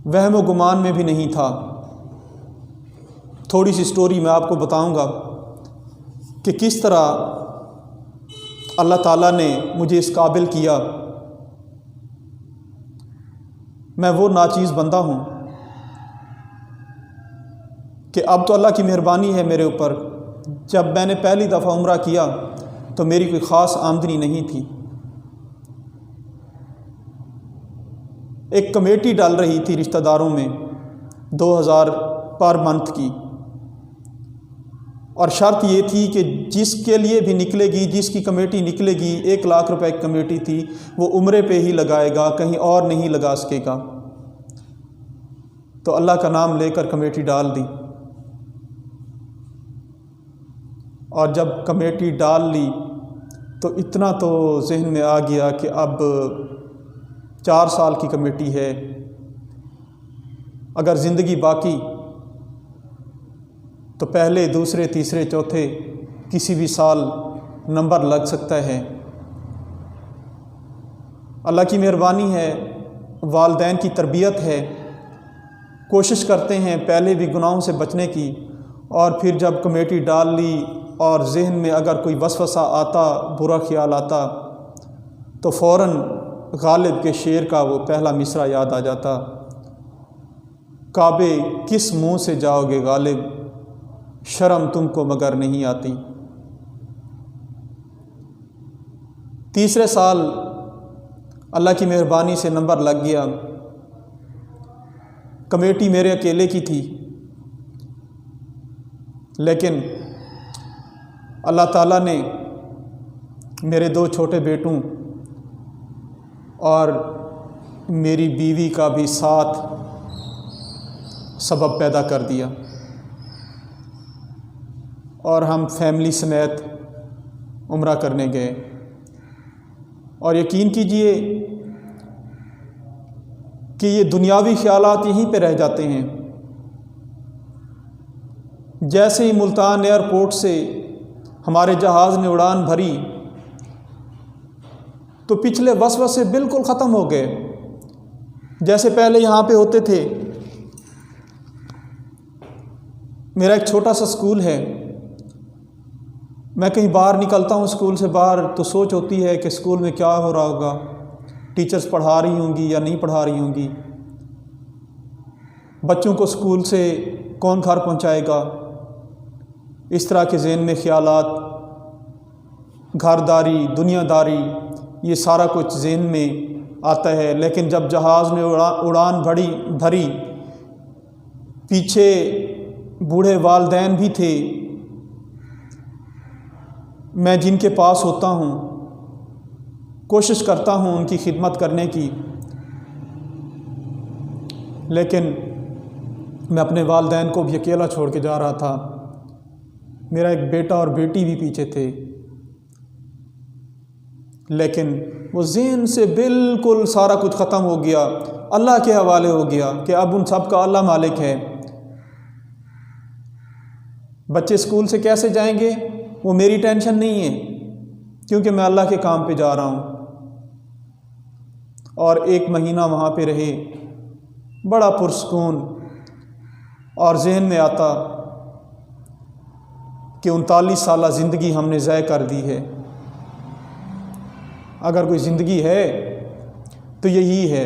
وہم و گمان میں بھی نہیں تھا۔ تھوڑی سی سٹوری میں آپ کو بتاؤں گا کہ کس طرح اللہ تعالیٰ نے مجھے اس قابل کیا میں وہ ناچیز بندہ ہوں کہ اب تو اللہ کی مہربانی ہے میرے اوپر، جب میں نے پہلی دفعہ عمرہ کیا تو میری کوئی خاص آمدنی نہیں تھی۔ ایک کمیٹی ڈال رہی تھی رشتہ داروں میں 2000 پر منتھ کی، اور شرط یہ تھی کہ جس کے لیے بھی نکلے گی، جس کی کمیٹی نکلے گی، 1 لاکھ روپے کی کمیٹی تھی، وہ عمرے پہ ہی لگائے گا، کہیں اور نہیں لگا سکے گا۔ تو اللہ کا نام لے کر کمیٹی ڈال دی، اور جب کمیٹی ڈال لی تو اتنا تو ذہن میں آ گیا کہ اب 4 سال کی کمیٹی ہے، اگر زندگی باقی تو پہلے، دوسرے، تیسرے، چوتھے کسی بھی سال نمبر لگ سکتا ہے۔ اللہ کی مہربانی ہے، والدین کی تربیت ہے، کوشش کرتے ہیں پہلے بھی گناہوں سے بچنے کی، اور پھر جب کمیٹی ڈال لی اور ذہن میں اگر کوئی وسوسہ آتا، برا خیال آتا، تو فوراً غالب کے شعر کا وہ پہلا مصرع یاد آ جاتا، کعبے کس منہ سے جاؤ گے غالب، شرم تم کو مگر نہیں آتی۔ تیسرے سال اللہ کی مہربانی سے نمبر لگ گیا۔ کمیٹی میرے اکیلے کی تھی، لیکن اللہ تعالیٰ نے میرے 2 چھوٹے بیٹوں اور میری بیوی کا بھی ساتھ سبب پیدا کر دیا، اور ہم فیملی سمیت عمرہ کرنے گئے۔ اور یقین کیجئے کہ یہ دنیاوی خیالات یہیں پہ رہ جاتے ہیں۔ جیسے ہی ملتان ایئرپورٹ سے ہمارے جہاز نے اڑان بھری تو پچھلے وسوسے بالکل ختم ہو گئے، جیسے پہلے یہاں پہ ہوتے تھے۔ میرا ایک چھوٹا سا سکول ہے، میں کہیں باہر نکلتا ہوں اسکول سے باہر تو سوچ ہوتی ہے کہ اسکول میں کیا ہو رہا ہوگا، ٹیچرز پڑھا رہی ہوں گی یا نہیں پڑھا رہی ہوں گی، بچوں کو اسکول سے کون گھر پہنچائے گا، اس طرح کے ذہن میں خیالات، گھرداری، دنیا داری، یہ سارا کچھ ذہن میں آتا ہے۔ لیکن جب جہاز نے اڑان بھری، پیچھے بوڑھے والدین بھی تھے، میں جن کے پاس ہوتا ہوں کوشش کرتا ہوں ان کی خدمت کرنے کی، لیکن میں اپنے والدین کو بھی اکیلا چھوڑ کے جا رہا تھا۔ میرا ایک بیٹا اور بیٹی بھی پیچھے تھے، لیکن وہ ذہن سے بالکل سارا کچھ ختم ہو گیا، اللہ کے حوالے ہو گیا کہ اب ان سب کا اللہ مالک ہے۔ بچے اسکول سے کیسے جائیں گے وہ میری ٹینشن نہیں ہے، کیونکہ میں اللہ کے کام پہ جا رہا ہوں۔ اور 1 مہینہ وہاں پہ رہے، بڑا پرسکون، اور ذہن میں آتا کہ 39 سالہ زندگی ہم نے ضائع کر دی ہے۔ اگر کوئی زندگی ہے تو یہی ہے،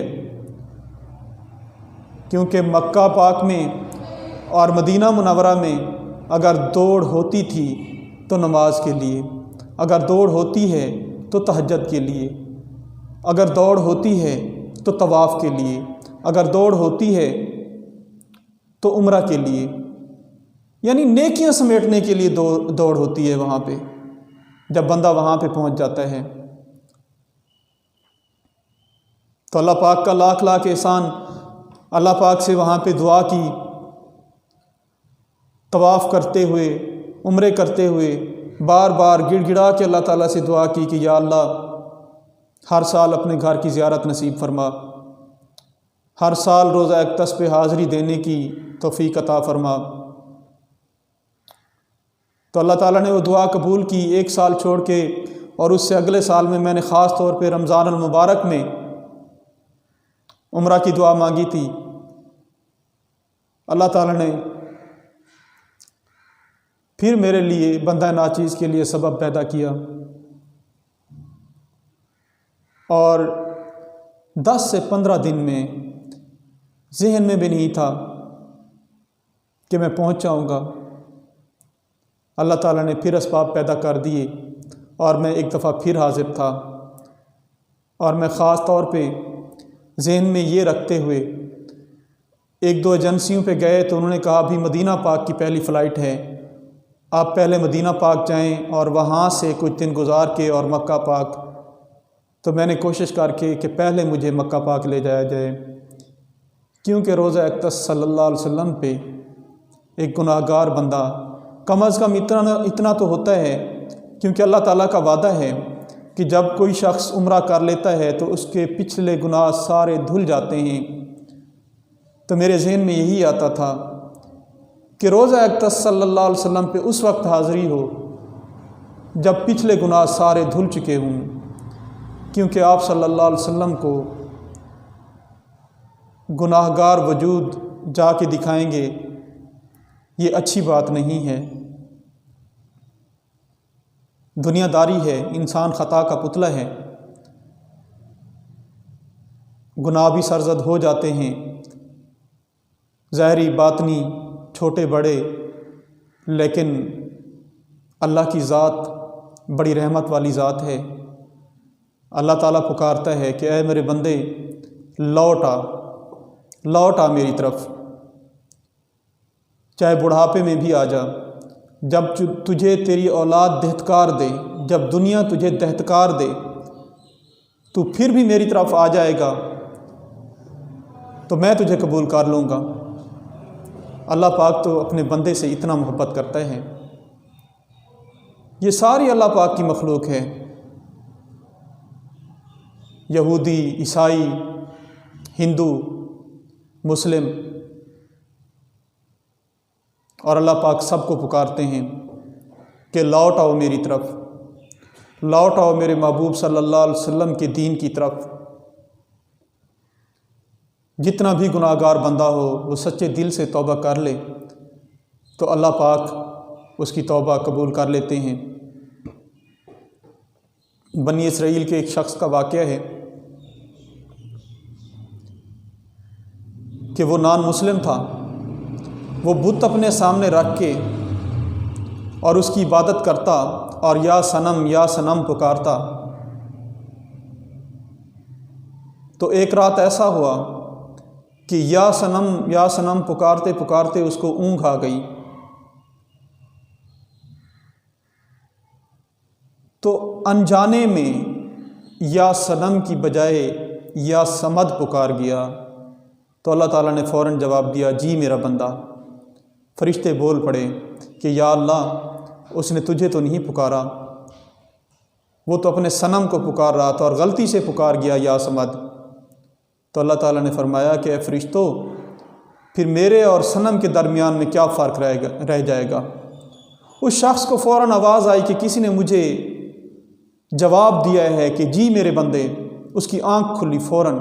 کیونکہ مکہ پاک میں اور مدینہ منورہ میں اگر دوڑ ہوتی تھی تو نماز کے لیے، اگر دوڑ ہوتی ہے تو تہجد کے لیے، اگر دوڑ ہوتی ہے تو طواف کے لیے، اگر دوڑ ہوتی ہے تو عمرہ کے لیے، یعنی نیکیاں سمیٹنے کے لیے دوڑ ہوتی ہے وہاں پہ جب بندہ وہاں پہ پہنچ جاتا ہے۔ تو اللہ پاک کا لاکھ لاکھ احسان، اللہ پاک سے وہاں پہ دعا کی، طواف کرتے ہوئے، عمرے کرتے ہوئے، بار بار گڑ گڑا کے اللہ تعالیٰ سے دعا کی کہ یا اللہ ہر سال اپنے گھر کی زیارت نصیب فرما، ہر سال روزہ اقدس پہ حاضری دینے کی توفیق عطا فرما۔ تو اللہ تعالیٰ نے وہ دعا قبول کی، 1 سال چھوڑ کے، اور اس سے اگلے سال میں نے خاص طور پہ رمضان المبارک میں عمرہ کی دعا مانگی تھی۔ اللہ تعالیٰ نے پھر میرے لیے، بندہ ناچیز کے لیے سبب پیدا کیا، اور 10 سے 15 دن میں ذہن میں بھی نہیں تھا کہ میں پہنچ جاؤں گا۔ اللہ تعالیٰ نے پھر اسباب پیدا کر دیے اور میں ایک دفعہ پھر حاضر تھا، اور میں خاص طور پہ ذہن میں یہ رکھتے ہوئے ایک دو ایجنسیوں پہ گئے تو انہوں نے کہا ابھی مدینہ پاک کی پہلی فلائٹ ہے، آپ پہلے مدینہ پاک جائیں اور وہاں سے کچھ دن گزار کے اور مکہ پاک۔ تو میں نے کوشش کر کے کہ پہلے مجھے مکہ پاک لے جایا جائے، کیونکہ روزہ اقدس صلی اللہ علیہ وسلم پہ ایک گناہ گار بندہ کم از کم اتنا تو ہوتا ہے، کیونکہ اللہ تعالیٰ کا وعدہ ہے کہ جب کوئی شخص عمرہ کر لیتا ہے تو اس کے پچھلے گناہ سارے دھل جاتے ہیں۔ تو میرے ذہن میں یہی آتا تھا کہ روزہ اقدس صلی اللہ علیہ وسلم پہ اس وقت حاضری ہو جب پچھلے گناہ سارے دھل چکے ہوں، کیونکہ آپ صلی اللہ علیہ وسلم کو گناہ گار وجود جا کے دکھائیں گے، یہ اچھی بات نہیں ہے۔ دنیا داری ہے، انسان خطا کا پتلا ہے، گناہ بھی سرزد ہو جاتے ہیں، ظاہری باطنی چھوٹے بڑے، لیکن اللہ کی ذات بڑی رحمت والی ذات ہے۔ اللہ تعالیٰ پکارتا ہے کہ اے میرے بندے لوٹ آ میری طرف، چاہے بڑھاپے میں بھی آ جا، جب تجھے تیری اولاد دہتکار دے، جب دنیا تجھے دہتکار دے تو پھر بھی میری طرف آ جائے گا تو میں تجھے قبول کر لوں گا۔ اللہ پاک تو اپنے بندے سے اتنا محبت کرتا ہے۔ یہ ساری اللہ پاک کی مخلوق ہے، یہودی، عیسائی، ہندو، مسلم، اور اللہ پاک سب کو پکارتے ہیں کہ لوٹ آؤ میری طرف، لوٹ آؤ میرے محبوب صلی اللہ علیہ وسلم کے دین کی طرف۔ جتنا بھی گناہ گار بندہ ہو وہ سچے دل سے توبہ کر لے تو اللہ پاک اس کی توبہ قبول کر لیتے ہیں۔ بنی اسرائیل کے ایک شخص کا واقعہ ہے کہ وہ نان مسلم تھا، وہ بت اپنے سامنے رکھ کے اور اس کی عبادت کرتا اور یا صنم پکارتا۔ تو ایک رات ایسا ہوا کہ یا صنم پکارتے پکارتے اس کو اونگ آ گئی، تو انجانے میں یا صنم کی بجائے یا صمد پکار گیا۔ تو اللہ تعالیٰ نے فوراً جواب دیا، جی میرا بندہ۔ فرشتے بول پڑے کہ یا اللہ، اس نے تجھے تو نہیں پکارا، وہ تو اپنے صنم کو پکار رہا تھا اور غلطی سے پکار گیا یا صمد۔ تو اللہ تعالیٰ نے فرمایا کہ اے فرشتوں، پھر میرے اور صنم کے درمیان میں کیا فرق رہ جائے گا؟ اس شخص کو فوراً آواز آئی کہ کسی نے مجھے جواب دیا ہے کہ جی میرے بندے۔ اس کی آنکھ کھلی فوراً،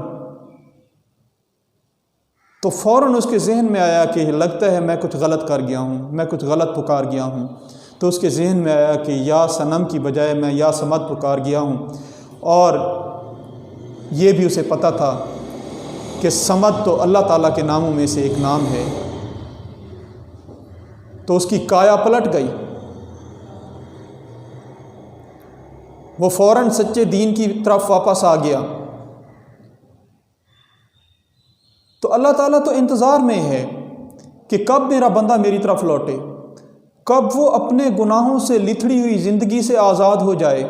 تو فوراً اس کے ذہن میں آیا کہ لگتا ہے میں کچھ غلط کر گیا ہوں، میں کچھ غلط پکار گیا ہوں۔ تو اس کے ذہن میں آیا کہ یا صنم کی بجائے میں یا صمد پکار گیا ہوں، اور یہ بھی اسے پتہ تھا کہ صمد تو اللہ تعالیٰ کے ناموں میں سے ایک نام ہے۔ تو اس کی کایا پلٹ گئی، وہ فوراً سچے دین کی طرف واپس آ گیا۔ تو اللہ تعالیٰ تو انتظار میں ہے کہ کب میرا بندہ میری طرف لوٹے، کب وہ اپنے گناہوں سے لتھڑی ہوئی زندگی سے آزاد ہو جائے،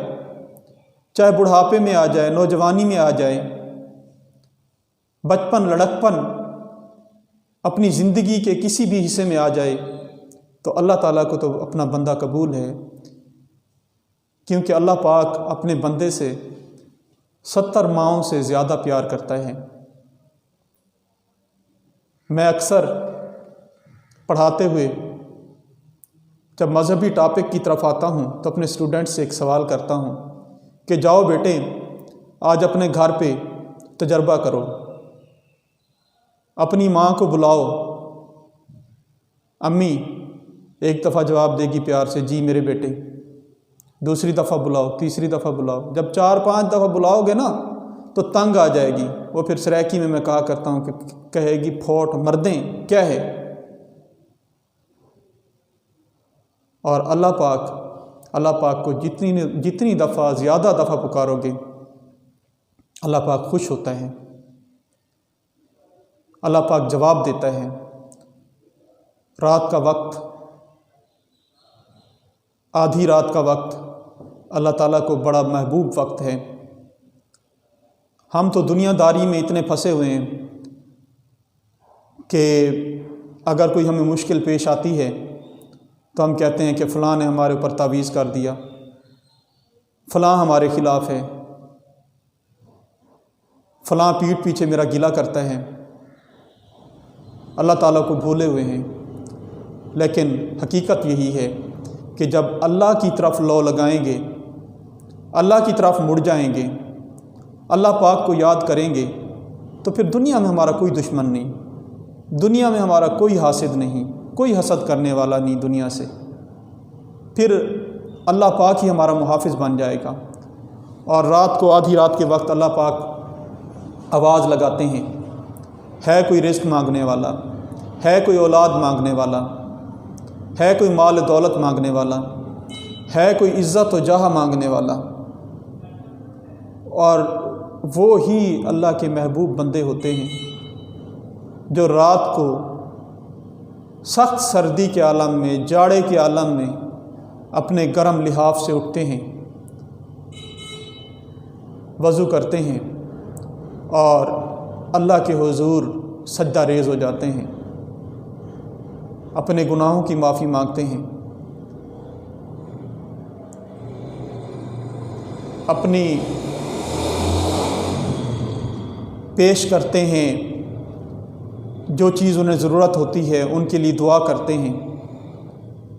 چاہے بڑھاپے میں آ جائے، نوجوانی میں آ جائے، بچپن، لڑکپن، اپنی زندگی کے کسی بھی حصے میں آ جائے، تو اللہ تعالیٰ کو تو اپنا بندہ قبول ہے، کیونکہ اللہ پاک اپنے بندے سے 70 ماؤں سے زیادہ پیار کرتا ہے۔ میں اکثر پڑھاتے ہوئے جب مذہبی ٹاپک کی طرف آتا ہوں تو اپنے اسٹوڈنٹ سے ایک سوال کرتا ہوں کہ جاؤ بیٹے، آج اپنے گھر پہ تجربہ کرو، اپنی ماں کو بلاؤ، امی ایک دفعہ جواب دے گی پیار سے، جی میرے بیٹے، دوسری دفعہ بلاؤ، تیسری دفعہ بلاؤ، جب 4-5 دفعہ بلاؤ گے نا تو تنگ آ جائے گی، وہ پھر سرائکی میں کہا کرتا ہوں کہ کہے گی پھوٹ مردیں کیا ہے۔ اور اللہ پاک کو جتنی دفعہ زیادہ دفعہ پکارو گے اللہ پاک خوش ہوتا ہے، اللہ پاک جواب دیتا ہے۔ رات کا وقت، آدھی رات کا وقت اللہ تعالیٰ کو بڑا محبوب وقت ہے۔ ہم تو دنیا داری میں اتنے پھنسے ہوئے ہیں کہ اگر کوئی ہمیں مشکل پیش آتی ہے تو ہم کہتے ہیں کہ فلاں نے ہمارے اوپر تعویذ کر دیا، فلاں ہمارے خلاف ہے، فلاں پیٹھ پیچھے میرا گلہ کرتا ہے، اللہ تعالیٰ کو بھولے ہوئے ہیں۔ لیکن حقیقت یہی ہے کہ جب اللہ کی طرف لو لگائیں گے، اللہ کی طرف مڑ جائیں گے، اللہ پاک کو یاد کریں گے، تو پھر دنیا میں ہمارا کوئی دشمن نہیں، دنیا میں ہمارا کوئی حاسد نہیں، کوئی حسد کرنے والا نہیں دنیا سے۔ پھر اللہ پاک ہی ہمارا محافظ بن جائے گا۔ اور رات کو، آدھی رات کے وقت اللہ پاک آواز لگاتے ہیں، ہے کوئی رزق مانگنے والا، ہے کوئی اولاد مانگنے والا، ہے کوئی مال دولت مانگنے والا، ہے کوئی عزت و جاہ مانگنے والا۔ اور وہ ہی اللہ کے محبوب بندے ہوتے ہیں جو رات کو سخت سردی کے عالم میں، جاڑے کے عالم میں اپنے گرم لحاف سے اٹھتے ہیں، وضو کرتے ہیں اور اللہ کے حضور سجدہ ریز ہو جاتے ہیں، اپنے گناہوں کی معافی مانگتے ہیں، اپنی پیش کرتے ہیں، جو چیز انہیں ضرورت ہوتی ہے ان کے لیے دعا کرتے ہیں،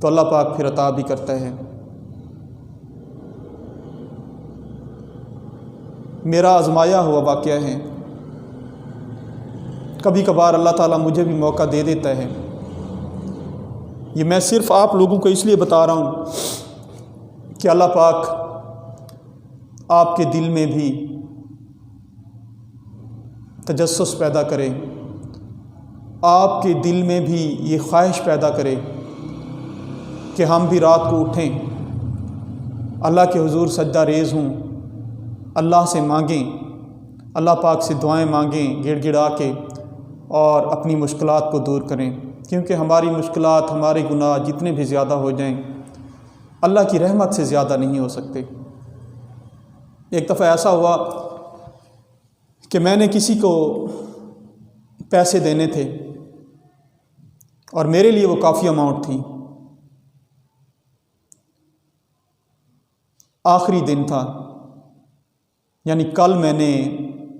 تو اللہ پاک پھر عطا بھی کرتا ہے۔ میرا آزمایا ہوا واقعہ ہے، کبھی کبھار اللہ تعالیٰ مجھے بھی موقع دے دیتا ہے۔ یہ میں صرف آپ لوگوں کو اس لیے بتا رہا ہوں کہ اللہ پاک آپ کے دل میں بھی تجسس پیدا کرے، آپ کے دل میں بھی یہ خواہش پیدا کرے کہ ہم بھی رات کو اٹھیں، اللہ کے حضور سجدہ ریز ہوں، اللہ سے مانگیں، اللہ پاک سے دعائیں مانگیں گڑ گڑا کے، اور اپنی مشکلات کو دور کریں، کیونکہ ہماری مشکلات، ہمارے گناہ جتنے بھی زیادہ ہو جائیں اللہ کی رحمت سے زیادہ نہیں ہو سکتے۔ ایک دفعہ ایسا ہوا کہ میں نے کسی کو پیسے دینے تھے اور میرے لیے وہ کافی اماؤنٹ تھی، آخری دن تھا، یعنی کل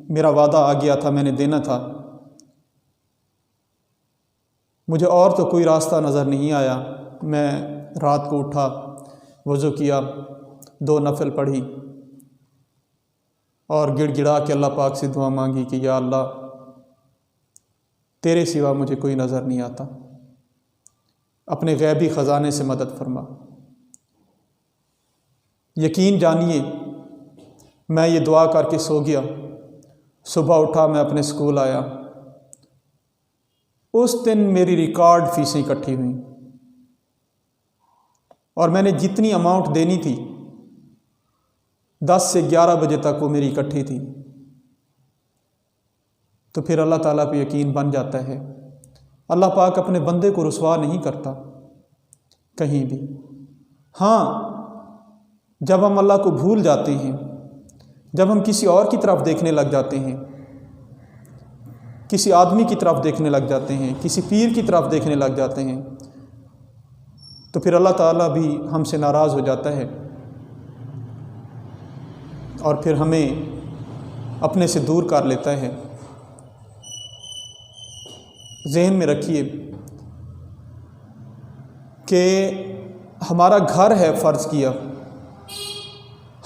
میرا وعدہ آ گیا تھا، میں نے دینا تھا۔ مجھے اور تو کوئی راستہ نظر نہیں آیا، میں رات کو اٹھا، وضو کیا، 2 نفل پڑھی اور گڑ گڑا کے اللہ پاک سے دعا مانگی کہ یا اللہ تیرے سوا مجھے کوئی نظر نہیں آتا، اپنے غیبی خزانے سے مدد فرما۔ یقین جانیے میں یہ دعا کر کے سو گیا، صبح اٹھا، میں اپنے سکول آیا، اس دن میری ریکارڈ فیسیں اکٹھی ہوئیں اور میں نے جتنی اماؤنٹ دینی تھی 10 سے 11 بجے تک وہ میری اکٹھی تھی۔ تو پھر اللہ تعالیٰ پہ یقین بن جاتا ہے۔ اللہ پاک اپنے بندے کو رسوا نہیں کرتا کہیں بھی۔ ہاں، جب ہم اللہ کو بھول جاتے ہیں، جب ہم کسی اور کی طرف دیکھنے لگ جاتے ہیں، کسی آدمی کی طرف دیکھنے لگ جاتے ہیں، کسی پیر کی طرف دیکھنے لگ جاتے ہیں، تو پھر اللہ تعالیٰ بھی ہم سے ناراض ہو جاتا ہے اور پھر ہمیں اپنے سے دور کر لیتا ہے۔ ذہن میں رکھیے کہ ہمارا گھر ہے فرض کیا،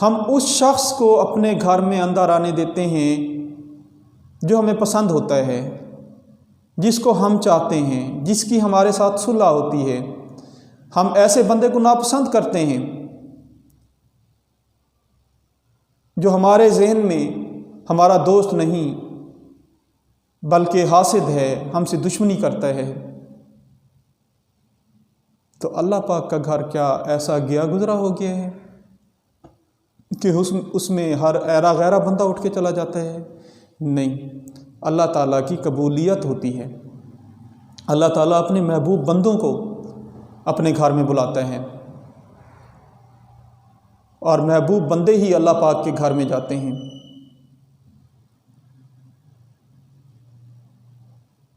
ہم اس شخص کو اپنے گھر میں اندر آنے دیتے ہیں جو ہمیں پسند ہوتا ہے، جس کو ہم چاہتے ہیں، جس کی ہمارے ساتھ صلح ہوتی ہے۔ ہم ایسے بندے کو ناپسند کرتے ہیں جو ہمارے ذہن میں ہمارا دوست نہیں بلکہ حاسد ہے، ہم سے دشمنی کرتا ہے، تو اللہ پاک کا گھر کیا ایسا گیا گزرا ہو گیا ہے کہ اس میں ہر ایرا غیرہ بندہ اٹھ کے چلا جاتا ہے؟ نہیں، اللہ تعالیٰ کی قبولیت ہوتی ہے۔ اللہ تعالیٰ اپنے محبوب بندوں کو اپنے گھر میں بلاتا ہے، اور محبوب بندے ہی اللہ پاک کے گھر میں جاتے ہیں۔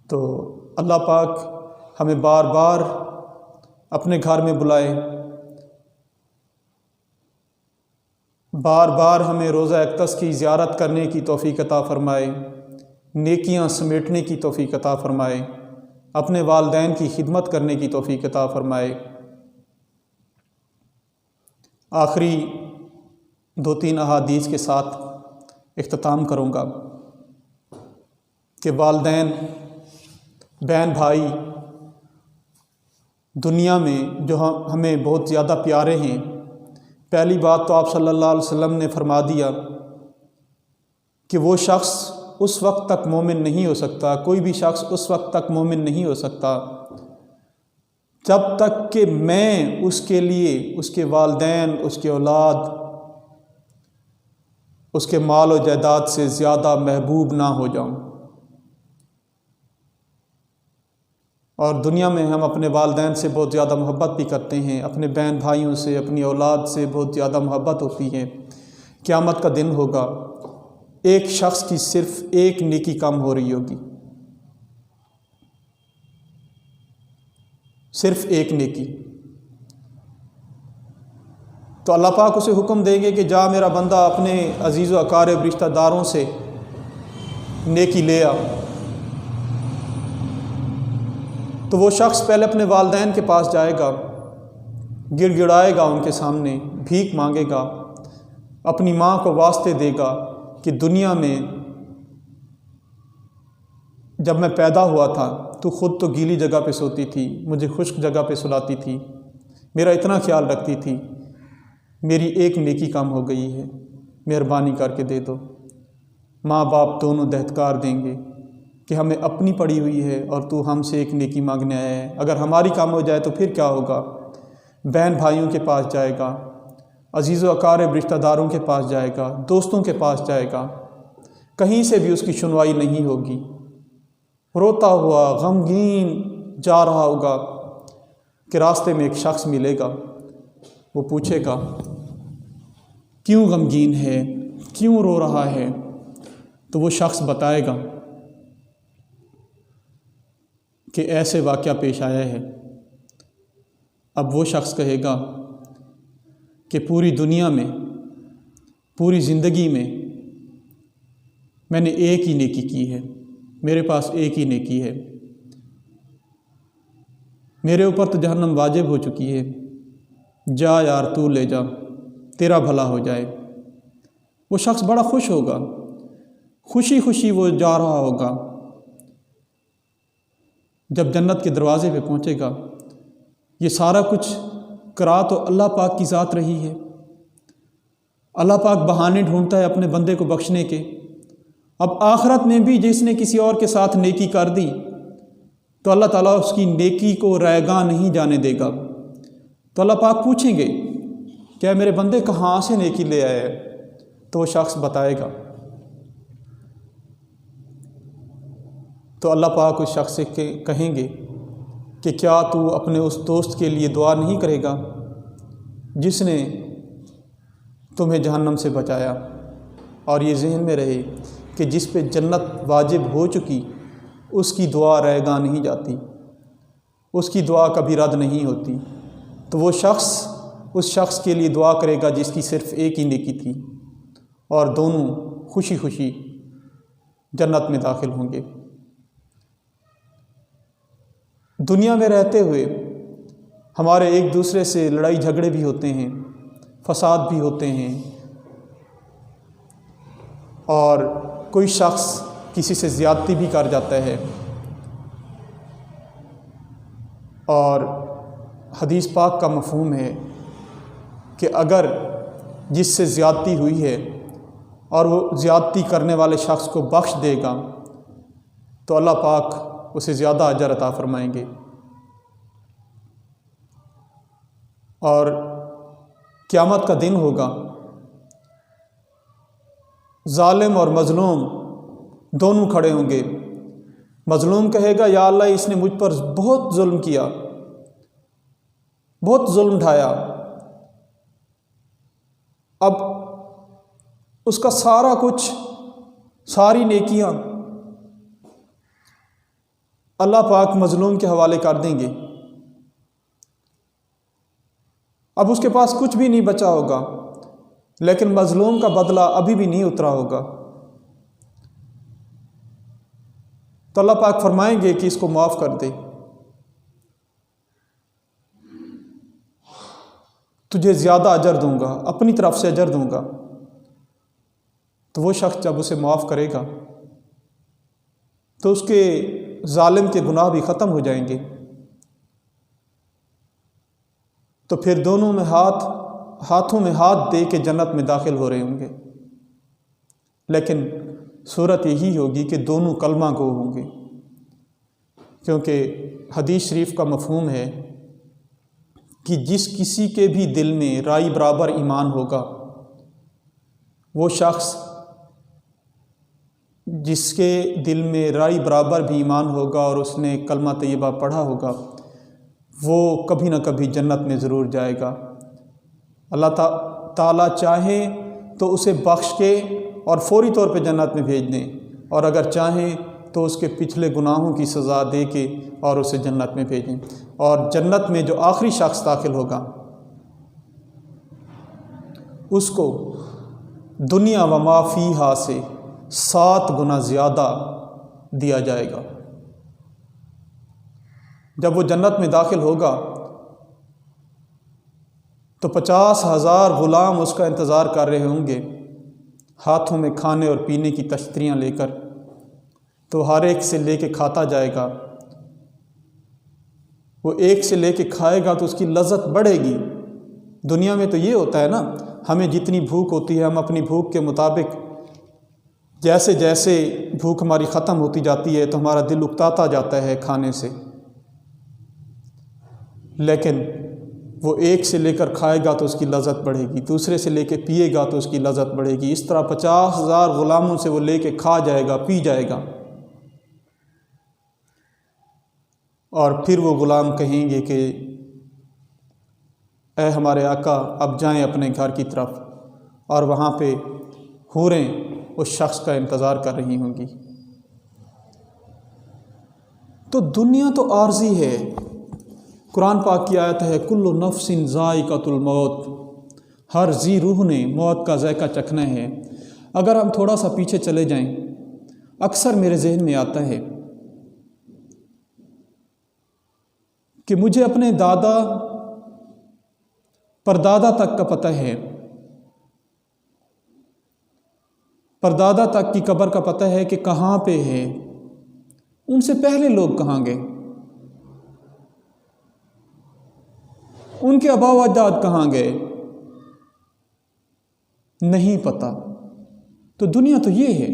تو اللہ پاک ہمیں بار بار اپنے گھر میں بلائے، بار بار ہمیں روزہ اقدس کی زیارت کرنے کی توفیق عطا فرمائے، نیکیاں سمیٹنے کی توفیق عطا فرمائے، اپنے والدین کی خدمت کرنے کی توفیق عطا فرمائے۔ آخری 2-3 احادیث کے ساتھ اختتام کروں گا کہ والدین، بہن بھائی دنیا میں جو ہمیں بہت زیادہ پیارے ہیں، پہلی بات تو آپ صلی اللہ علیہ وسلم نے فرما دیا کہ وہ شخص اس وقت تک مومن نہیں ہو سکتا، کوئی بھی شخص اس وقت تک مومن نہیں ہو سکتا جب تک کہ میں اس کے لیے، اس کے والدین، اس کے اولاد، اس کے مال و جائیداد سے زیادہ محبوب نہ ہو جاؤں۔ اور دنیا میں ہم اپنے والدین سے بہت زیادہ محبت بھی کرتے ہیں، اپنے بہن بھائیوں سے، اپنی اولاد سے بہت زیادہ محبت ہوتی ہے۔ قیامت کا دن ہوگا، ایک شخص کی صرف ایک نیکی کم ہو رہی ہوگی، صرف ایک نیکی۔ تو اللہ پاک اسے حکم دیں گے کہ جا میرا بندہ اپنے عزیز و اقارب رشتہ داروں سے نیکی لے آ۔ تو وہ شخص پہلے اپنے والدین کے پاس جائے گا، گڑ گڑائے گا ان کے سامنے، بھیک مانگے گا، اپنی ماں کو واسطے دے گا کہ دنیا میں جب میں پیدا ہوا تھا تو خود تو گیلی جگہ پہ سوتی تھی، مجھے خشک جگہ پہ سلاتی تھی، میرا اتنا خیال رکھتی تھی، میری ایک نیکی کم ہو گئی ہے، مہربانی کر کے دے دو۔ ماں باپ دونوں دہتکار دیں گے کہ ہمیں اپنی پڑی ہوئی ہے اور تو ہم سے ایک نیکی مانگنے آیا ہے، اگر ہماری کام ہو جائے تو پھر کیا ہوگا؟ بہن بھائیوں کے پاس جائے گا، عزیز و اقارب رشتہ داروں کے پاس جائے گا، دوستوں کے پاس جائے گا، کہیں سے بھی اس کی سنوائی نہیں ہوگی، روتا ہوا غمگین جا رہا ہوگا کہ راستے میں ایک شخص ملے گا، وہ پوچھے گا کیوں غمگین ہے، کیوں رو رہا ہے؟ تو وہ شخص بتائے گا کہ ایسے واقعہ پیش آیا ہے۔ اب وہ شخص کہے گا کہ پوری دنیا میں، پوری زندگی میں نے ایک ہی نیکی کی ہے، میرے پاس ایک ہی نیکی ہے، میرے اوپر تو جہنم واجب ہو چکی ہے، جا یار تو لے جا، تیرا بھلا ہو جائے۔ وہ شخص بڑا خوش ہوگا، خوشی خوشی وہ جا رہا ہوگا۔ جب جنت کے دروازے پہ پہنچے گا، یہ سارا کچھ کرا تو اللہ پاک کی ذات رہی ہے۔ اللہ پاک بہانے ڈھونڈتا ہے اپنے بندے کو بخشنے کے۔ اب آخرت میں بھی جس نے کسی اور کے ساتھ نیکی کر دی تو اللہ تعالیٰ اس کی نیکی کو رائیگاں نہیں جانے دے گا۔ تو اللہ پاک پوچھیں گے کیا میرے بندے کہاں سے نیکی لے آئے؟ تو وہ شخص بتائے گا۔ تو اللہ پاک اس شخص سے کہیں گے کہ کیا تو اپنے اس دوست کے لیے دعا نہیں کرے گا جس نے تمہیں جہنم سے بچایا؟ اور یہ ذہن میں رہے کہ جس پہ جنت واجب ہو چکی اس کی دعا رائیگاں نہیں جاتی، اس کی دعا کبھی رد نہیں ہوتی۔ تو وہ شخص اس شخص کے لیے دعا کرے گا جس کی صرف ایک ہی نیکی تھی، اور دونوں خوشی خوشی جنت میں داخل ہوں گے۔ دنیا میں رہتے ہوئے ہمارے ایک دوسرے سے لڑائی جھگڑے بھی ہوتے ہیں، فساد بھی ہوتے ہیں، اور کوئی شخص کسی سے زیادتی بھی کر جاتا ہے۔ اور حدیث پاک کا مفہوم ہے کہ اگر جس سے زیادتی ہوئی ہے اور وہ زیادتی کرنے والے شخص کو بخش دے گا تو اللہ پاک اسے زیادہ اجر عطا فرمائیں گے۔ اور قیامت کا دن ہوگا، ظالم اور مظلوم دونوں کھڑے ہوں گے۔ مظلوم کہے گا یا اللہ اس نے مجھ پر بہت ظلم کیا، بہت ظلم ڈھایا، اب اس کا سارا کچھ، ساری نیکیاں اللہ پاک مظلوم کے حوالے کر دیں گے۔ اب اس کے پاس کچھ بھی نہیں بچا ہوگا، لیکن مظلوم کا بدلہ ابھی بھی نہیں اترا ہوگا۔ تو اللہ پاک فرمائیں گے کہ اس کو معاف کر دے، تجھے زیادہ اجر دوں گا، اپنی طرف سے اجر دوں گا۔ تو وہ شخص جب اسے معاف کرے گا تو اس کے ظالم کے گناہ بھی ختم ہو جائیں گے۔ تو پھر دونوں میں ہاتھوں میں ہاتھ دے کے جنت میں داخل ہو رہے ہوں گے، لیکن صورت یہی ہوگی کہ دونوں کلمہ گو ہوں گے، کیونکہ حدیث شریف کا مفہوم ہے کہ جس کسی کے بھی دل میں رائی برابر ایمان ہوگا، وہ شخص جس کے دل میں رائی برابر بھی ایمان ہوگا اور اس نے کلمہ طیبہ پڑھا ہوگا، وہ کبھی نہ کبھی جنت میں ضرور جائے گا۔ اللہ تعالیٰ چاہے تو اسے بخش کے اور فوری طور پہ جنت میں بھیج دیں، اور اگر چاہیں تو اس کے پچھلے گناہوں کی سزا دے کے اور اسے جنت میں بھیجیں۔ اور جنت میں جو آخری شخص داخل ہوگا اس کو دنیا و ما فیہا سے 7 گنا زیادہ دیا جائے گا۔ جب وہ جنت میں داخل ہوگا تو 50,000 غلام اس کا انتظار کر رہے ہوں گے، ہاتھوں میں کھانے اور پینے کی تشتریاں لے کر۔ تو ہر ایک سے لے کے کھاتا جائے گا، وہ ایک سے لے کے کھائے گا تو اس کی لذت بڑھے گی۔ دنیا میں تو یہ ہوتا ہے نا، ہمیں جتنی بھوک ہوتی ہے ہم اپنی بھوک کے مطابق، جیسے جیسے بھوک ہماری ختم ہوتی جاتی ہے تو ہمارا دل اکتاتا جاتا ہے کھانے سے، لیکن وہ ایک سے لے کر کھائے گا تو اس کی لذت بڑھے گی، دوسرے سے لے کے پیے گا تو اس کی لذت بڑھے گی۔ اس طرح 50,000 غلاموں سے وہ لے کے کھا جائے گا، پی جائے گا، اور پھر وہ غلام کہیں گے کہ اے ہمارے آقا اب جائیں اپنے گھر کی طرف، اور وہاں پہ حوریں اس شخص کا انتظار کر رہی ہوں گی۔ تو دنیا تو عارضی ہے۔ قرآن پاک کی آیت ہے کل نفس ذائقۃ الموت، ہر ذی روح نے موت کا ذائقہ چکھنا ہے۔ اگر ہم تھوڑا سا پیچھے چلے جائیں، اکثر میرے ذہن میں آتا ہے کہ مجھے اپنے دادا پردادا تک کا پتہ ہے، پردادا تک کی قبر کا پتہ ہے کہ کہاں پہ ہے، ان سے پہلے لوگ کہاں گئے، ان کے آباء و اجداد کہاں گئے، نہیں پتہ۔ تو دنیا تو یہ ہے،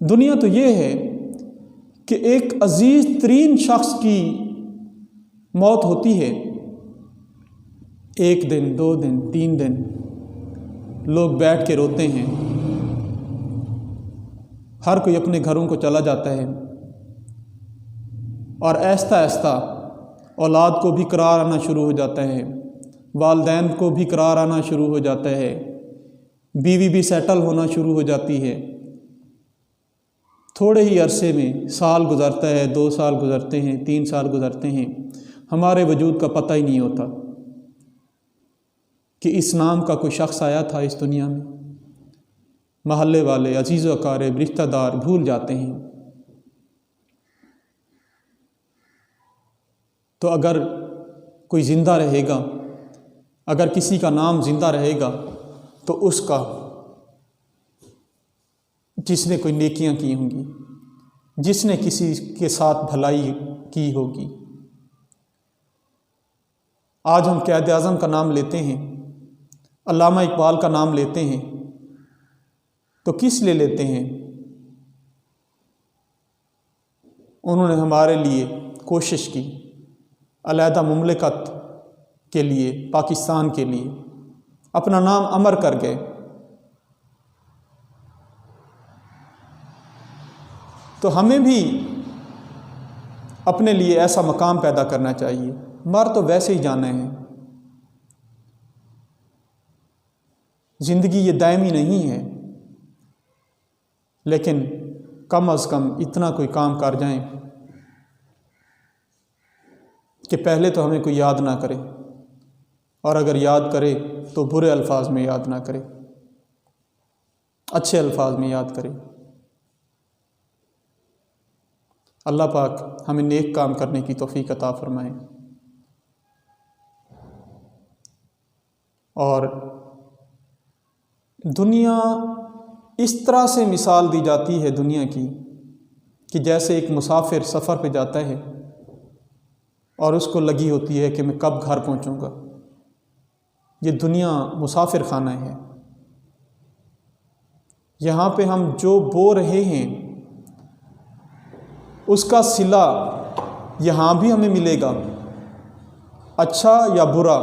دنیا تو یہ ہے کہ ایک عزیز ترین شخص کی موت ہوتی ہے، 1 دن 2 دن 3 دن لوگ بیٹھ کے روتے ہیں، ہر کوئی اپنے گھروں کو چلا جاتا ہے، اور آہستہ آہستہ اولاد کو بھی قرار آنا شروع ہو جاتا ہے، والدین کو بھی قرار آنا شروع ہو جاتا ہے، بیوی بھی سیٹل ہونا شروع ہو جاتی ہے۔ تھوڑے ہی عرصے میں سال گزرتا ہے، 2 سال گزرتے ہیں، 3 سال گزرتے ہیں، ہمارے وجود کا پتہ ہی نہیں ہوتا کہ اس نام کا کوئی شخص آیا تھا اس دنیا میں۔ محلے والے، عزیز و اقارب، رشتہ دار بھول جاتے ہیں۔ تو اگر کوئی زندہ رہے گا، اگر کسی کا نام زندہ رہے گا تو اس کا جس نے کوئی نیکیاں کی ہوں گی، جس نے کسی کے ساتھ بھلائی کی ہوگی۔ آج ہم قائد اعظم کا نام لیتے ہیں، علامہ اقبال کا نام لیتے ہیں، تو کس لیے لیتے ہیں؟ انہوں نے ہمارے لیے کوشش کی، علیحدہ مملکت کے لیے، پاکستان کے لیے اپنا نام امر کر گئے۔ تو ہمیں بھی اپنے لیے ایسا مقام پیدا کرنا چاہیے۔ مر تو ویسے ہی جانا ہے، زندگی یہ دائمی نہیں ہے، لیکن کم از کم اتنا کوئی کام کر جائیں کہ پہلے تو ہمیں کوئی یاد نہ کرے، اور اگر یاد کرے تو برے الفاظ میں یاد نہ کرے، اچھے الفاظ میں یاد کرے۔ اللہ پاک ہمیں نیک کام کرنے کی توفیق عطا فرمائے۔ اور دنیا اس طرح سے مثال دی جاتی ہے دنیا کی کہ جیسے ایک مسافر سفر پہ جاتا ہے اور اس کو لگی ہوتی ہے کہ میں کب گھر پہنچوں گا۔ یہ دنیا مسافر خانہ ہے، یہاں پہ ہم جو بو رہے ہیں اس کا صلہ یہاں بھی ہمیں ملے گا، اچھا یا برا،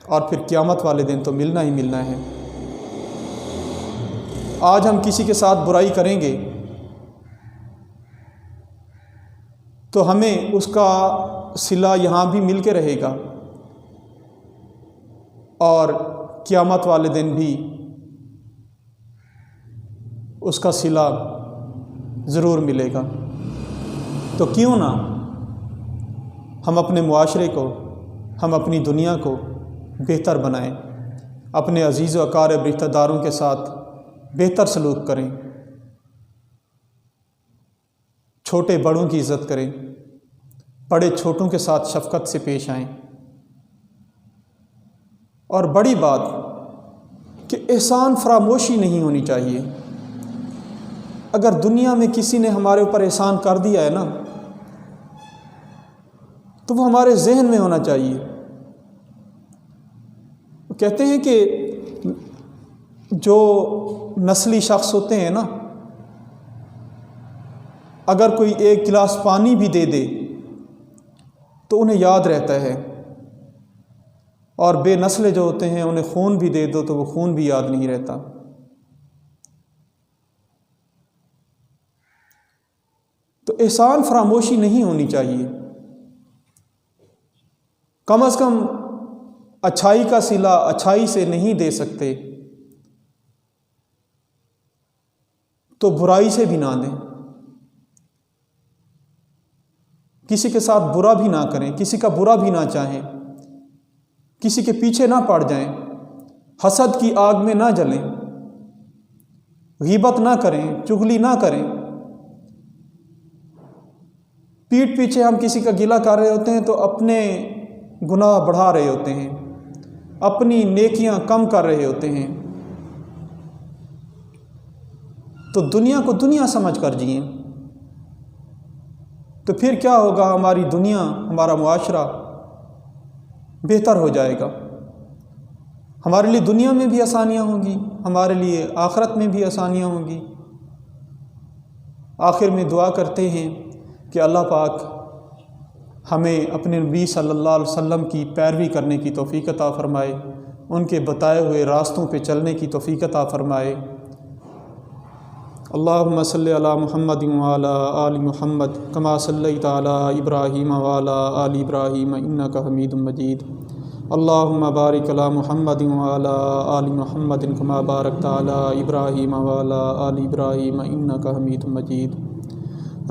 اور پھر قیامت والے دن تو ملنا ہی ملنا ہے۔ آج ہم کسی کے ساتھ برائی کریں گے تو ہمیں اس کا صلہ یہاں بھی مل کے رہے گا، اور قیامت والے دن بھی اس کا صلہ ضرور ملے گا۔ تو کیوں نہ ہم اپنے معاشرے کو، ہم اپنی دنیا کو بہتر بنائیں، اپنے عزیز و اقارب رشتہ داروں کے ساتھ بہتر سلوک کریں، چھوٹے بڑوں کی عزت کریں، بڑے چھوٹوں کے ساتھ شفقت سے پیش آئیں۔ اور بڑی بات کہ احسان فراموشی نہیں ہونی چاہیے۔ اگر دنیا میں کسی نے ہمارے اوپر احسان کر دیا ہے نا، تو وہ ہمارے ذہن میں ہونا چاہیے۔ وہ کہتے ہیں کہ جو نسلی شخص ہوتے ہیں نا، اگر کوئی ایک گلاس پانی بھی دے دے تو انہیں یاد رہتا ہے، اور بے نسلے جو ہوتے ہیں انہیں خون بھی دے دو تو وہ خون بھی یاد نہیں رہتا۔ تو احسان فراموشی نہیں ہونی چاہیے۔ کم از کم اچھائی کا صلہ اچھائی سے نہیں دے سکتے تو برائی سے بھی نہ دیں، کسی کے ساتھ برا بھی نہ کریں، کسی کا برا بھی نہ چاہیں، کسی کے پیچھے نہ پڑ جائیں، حسد کی آگ میں نہ جلیں، غیبت نہ کریں، چغلی نہ کریں۔ پیٹھ پیچھے ہم کسی کا گلہ کر رہے ہوتے ہیں تو اپنے گناہ بڑھا رہے ہوتے ہیں، اپنی نیکیاں کم کر رہے ہوتے ہیں۔ تو دنیا کو دنیا سمجھ کر جئیں، تو پھر کیا ہوگا؟ ہماری دنیا، ہمارا معاشرہ بہتر ہو جائے گا۔ ہمارے لیے دنیا میں بھی آسانیاں ہوں گی، ہمارے لیے آخرت میں بھی آسانیاں ہوں گی۔ آخر میں دعا کرتے ہیں کہ اللہ پاک ہمیں اپنے نبی صلی اللہ علیہ وسلم کی پیروی کرنے کی توفیق عطا فرمائے، ان کے بتائے ہوئے راستوں پہ چلنے کی توفیق عطا فرمائے۔ اللہم صلی علی محمد وعلی آل محمد کما صلیت علی ابراہیم وعلی آل ابراہیم انک حمید مجید۔ اللہم بارک علی محمد وعلی آل محمد کما بارکت علی ابراہیم وعلی آل ابراہیم انک حمید مجید۔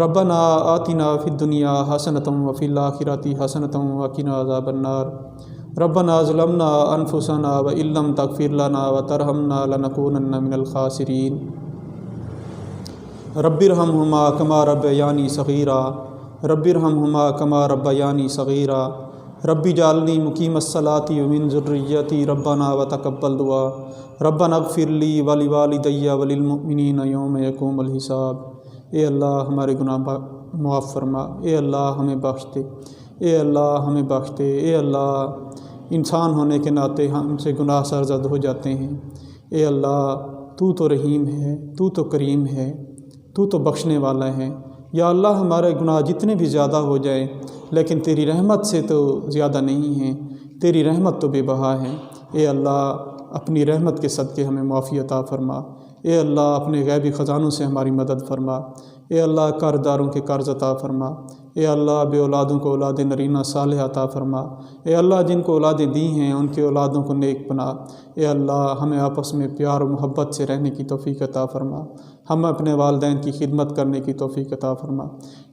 ربنا آتنا فی الدنیا حسنۃ وفی الآخرۃ حسنۃ وقنا عذاب النار۔ ربنا ظلمنا انفسنا وان لم تغفر لنا وترحمنا لنکونن من الخاسرین۔ رب ارحمہما کما ربیانی صغیرا، رب ارحمہما کما ربیانی صغیرا، رب اجعلنی مقیم الصلاۃ ومن ذریتی ربنا وتقبل دعا، ربنا اغفر لی ولوالدی وللمؤمنین یوم یقوم الحساب۔ اے اللہ ہمارے گناہ معاف فرما، اے اللہ ہمیں بخش دے، اے اللہ ہمیں بخش دے، اے اللہ انسان ہونے کے ناطے ہم سے گناہ سرزد ہو جاتے ہیں، اے اللہ تو تو رحیم ہے، تو تو کریم ہے، تو تو بخشنے والا ہے۔ یا اللہ ہمارے گناہ جتنے بھی زیادہ ہو جائیں لیکن تیری رحمت سے تو زیادہ نہیں ہیں، تیری رحمت تو بے بہا ہے۔ اے اللہ اپنی رحمت کے صدقے ہمیں معافی عطا فرما۔ اے اللہ اپنے غیبی خزانوں سے ہماری مدد فرما۔ اے اللہ قرض داروں کے قرض عطا فرما۔ اے اللہ بے اولادوں کو اولاد نرینہ صالح عطا فرما۔ اے اللہ جن کو اولادیں دی ہیں ان کے اولادوں کو نیک بنا۔ اے اللہ ہمیں آپس میں پیار و محبت سے رہنے کی توفیق عطا فرما۔ ہم اپنے والدین کی خدمت کرنے کی توفیق عطا فرما۔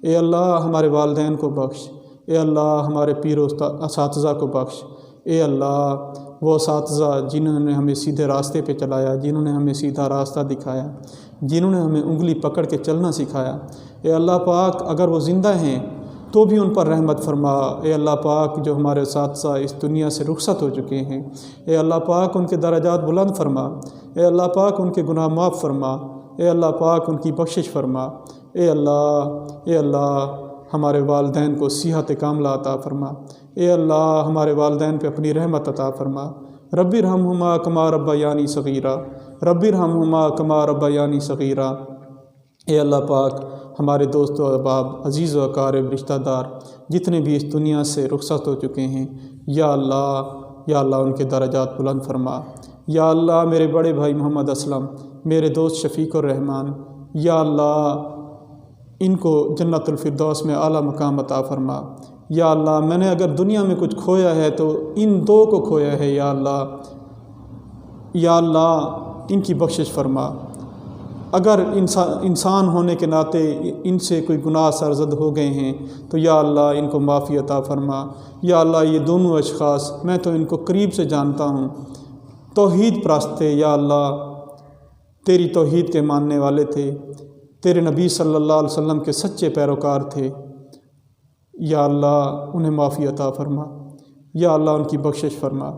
اے اللہ ہمارے والدین کو بخش۔ اے اللہ ہمارے پیر و اساتذہ کو بخش۔ اے اللہ وہ اساتذہ جنہوں نے ہمیں سیدھے راستے پہ چلایا، جنہوں نے ہمیں سیدھا راستہ دکھایا، جنہوں نے ہمیں انگلی پکڑ کے چلنا سکھایا، اے اللہ پاک اگر وہ زندہ ہیں تو بھی ان پر رحمت فرما۔ اے اللہ پاک جو ہمارے اساتذہ اس دنیا سے رخصت ہو چکے ہیں، اے اللہ پاک ان کے درجات بلند فرما۔ اے اللہ پاک ان کے گناہ معاف فرما۔ اے اللہ پاک ان کی بخشش فرما۔ اے اللہ ہمارے والدین کو صحت کاملہ عطا فرما۔ اے اللہ ہمارے والدین پہ اپنی رحمت عطا فرما۔ رب ارحمہما کما ربیانی صغیرا، رب ارحمہما کما ربیانی صغیرا۔ اے اللہ پاک ہمارے دوست و احباب، عزیز و اقارب، رشتہ دار جتنے بھی اس دنیا سے رخصت ہو چکے ہیں، یا اللہ ان کے درجات بلند فرما۔ یا اللہ میرے بڑے بھائی محمد اسلم، میرے دوست شفیق الرحمان، یا اللہ ان کو جنت الفردوس میں اعلیٰ مقام عطا فرما۔ یا اللہ میں نے اگر دنیا میں کچھ کھویا ہے تو ان دو کو کھویا ہے، یا اللہ ان کی بخشش فرما۔ اگر انسان ہونے کے ناطے ان سے کوئی گناہ سرزد ہو گئے ہیں تو یا اللہ ان کو معافی عطا فرما۔ یا اللہ یہ دونوں اشخاص میں تو ان کو قریب سے جانتا ہوں، توحید پرست تھے، یا اللہ تیری توحید کے ماننے والے تھے، تیرے نبی صلی اللہ علیہ وسلم کے سچے پیروکار تھے۔ یا اللہ انہیں معافی عطا فرما۔ یا اللہ ان کی بخشش فرما۔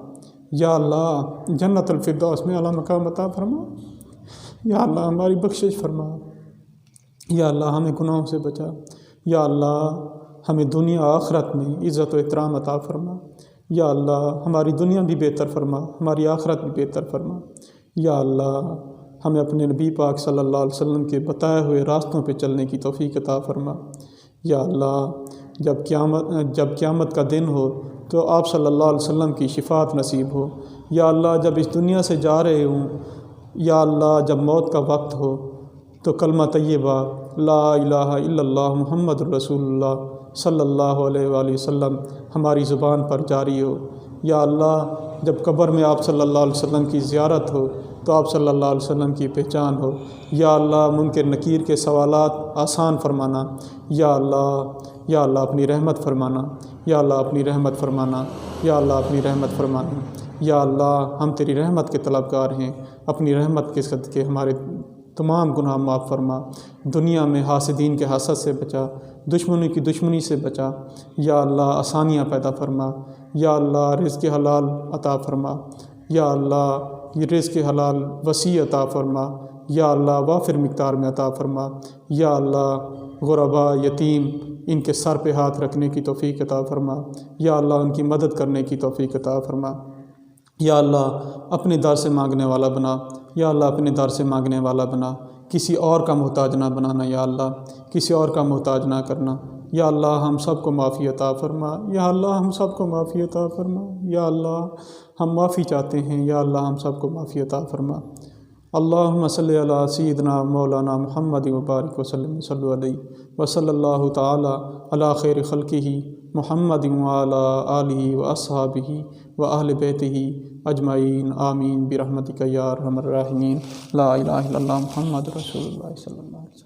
یا اللہ جنت الفردوس میں اعلیٰ مقام عطا فرما۔ یا اللہ ہماری بخشش فرما۔ یا اللہ ہمیں گناہوں سے بچا۔ یا اللہ ہمیں دنیا آخرت میں عزت و احترام عطا فرما۔ یا اللہ ہماری دنیا بھی بہتر فرما، ہماری آخرت بھی بہتر فرما۔ یا اللہ ہمیں اپنے نبی پاک صلی اللہ علیہ وسلم کے بتائے ہوئے راستوں پہ چلنے کی توفیق عطا فرما۔ یا اللہ جب قیامت کا دن ہو تو آپ صلی اللہ علیہ وسلم کی شفاعت نصیب ہو۔ یا اللہ جب اس دنیا سے جا رہے ہوں، یا اللہ جب موت کا وقت ہو تو کلمہ طیبہ لا الہ الا اللہ محمد رسول اللہ صلی اللہ علیہ وآلہ وسلم ہماری زبان پر جاری ہو۔ یا اللہ جب قبر میں آپ صلی اللہ علیہ وسلم کی زیارت ہو تو آپ صلی اللہ علیہ وسلم کی پہچان ہو۔ یا اللہ منکر نکیر کے سوالات آسان فرمانا۔ یا اللہ اپنی رحمت فرمانا۔ یا اللہ اپنی رحمت فرمانا۔ یا اللہ اپنی رحمت فرمانا۔ یا اللہ ہم تیری رحمت کے طلبگار ہیں، اپنی رحمت کے صدقے ہمارے تمام گناہ معاف فرما۔ دنیا میں حاسدین کے حسد سے بچا، دشمنی کی دشمنی سے بچا۔ یا اللہ آسانیاں پیدا فرما۔ یا اللہ رزق حلال عطا فرما۔ یا اللہ یہ رزق حلال وسیع عطا فرما۔ یا اللہ وافر مقدار میں عطا فرما۔ یا اللہ غربا یتیم ان کے سر پہ ہاتھ رکھنے کی توفیق عطا فرما۔ یا اللہ ان کی مدد کرنے کی توفیق عطا فرما۔ یا اللہ اپنے در سے مانگنے والا بنا۔ یا اللہ اپنے در سے مانگنے والا بنا، کسی اور کا محتاج نہ بنانا۔ یا اللہ کسی اور کا محتاج نہ کرنا۔ یا اللہ ہم سب کو معافی عطا فرما۔ یا اللہ ہم سب کو معافی عطا فرما۔ یا اللہ ہم معافی چاہتے ہیں، یا اللہ ہم سب کو معافی عطا فرما۔ اللہم صلی علی سیدنا مولانا محمد وبارک وسلم صلی علیہ وصلی اللہ تعالی علی خیر خلقہ محمد وعلی آلہ واصحابہ واہل بیتہ اجمعین آمین برحمتک یا ارحم الراحمین۔ لا الہ الا اللہ محمد رسول اللہ صلی اللہ علیہ وسلم۔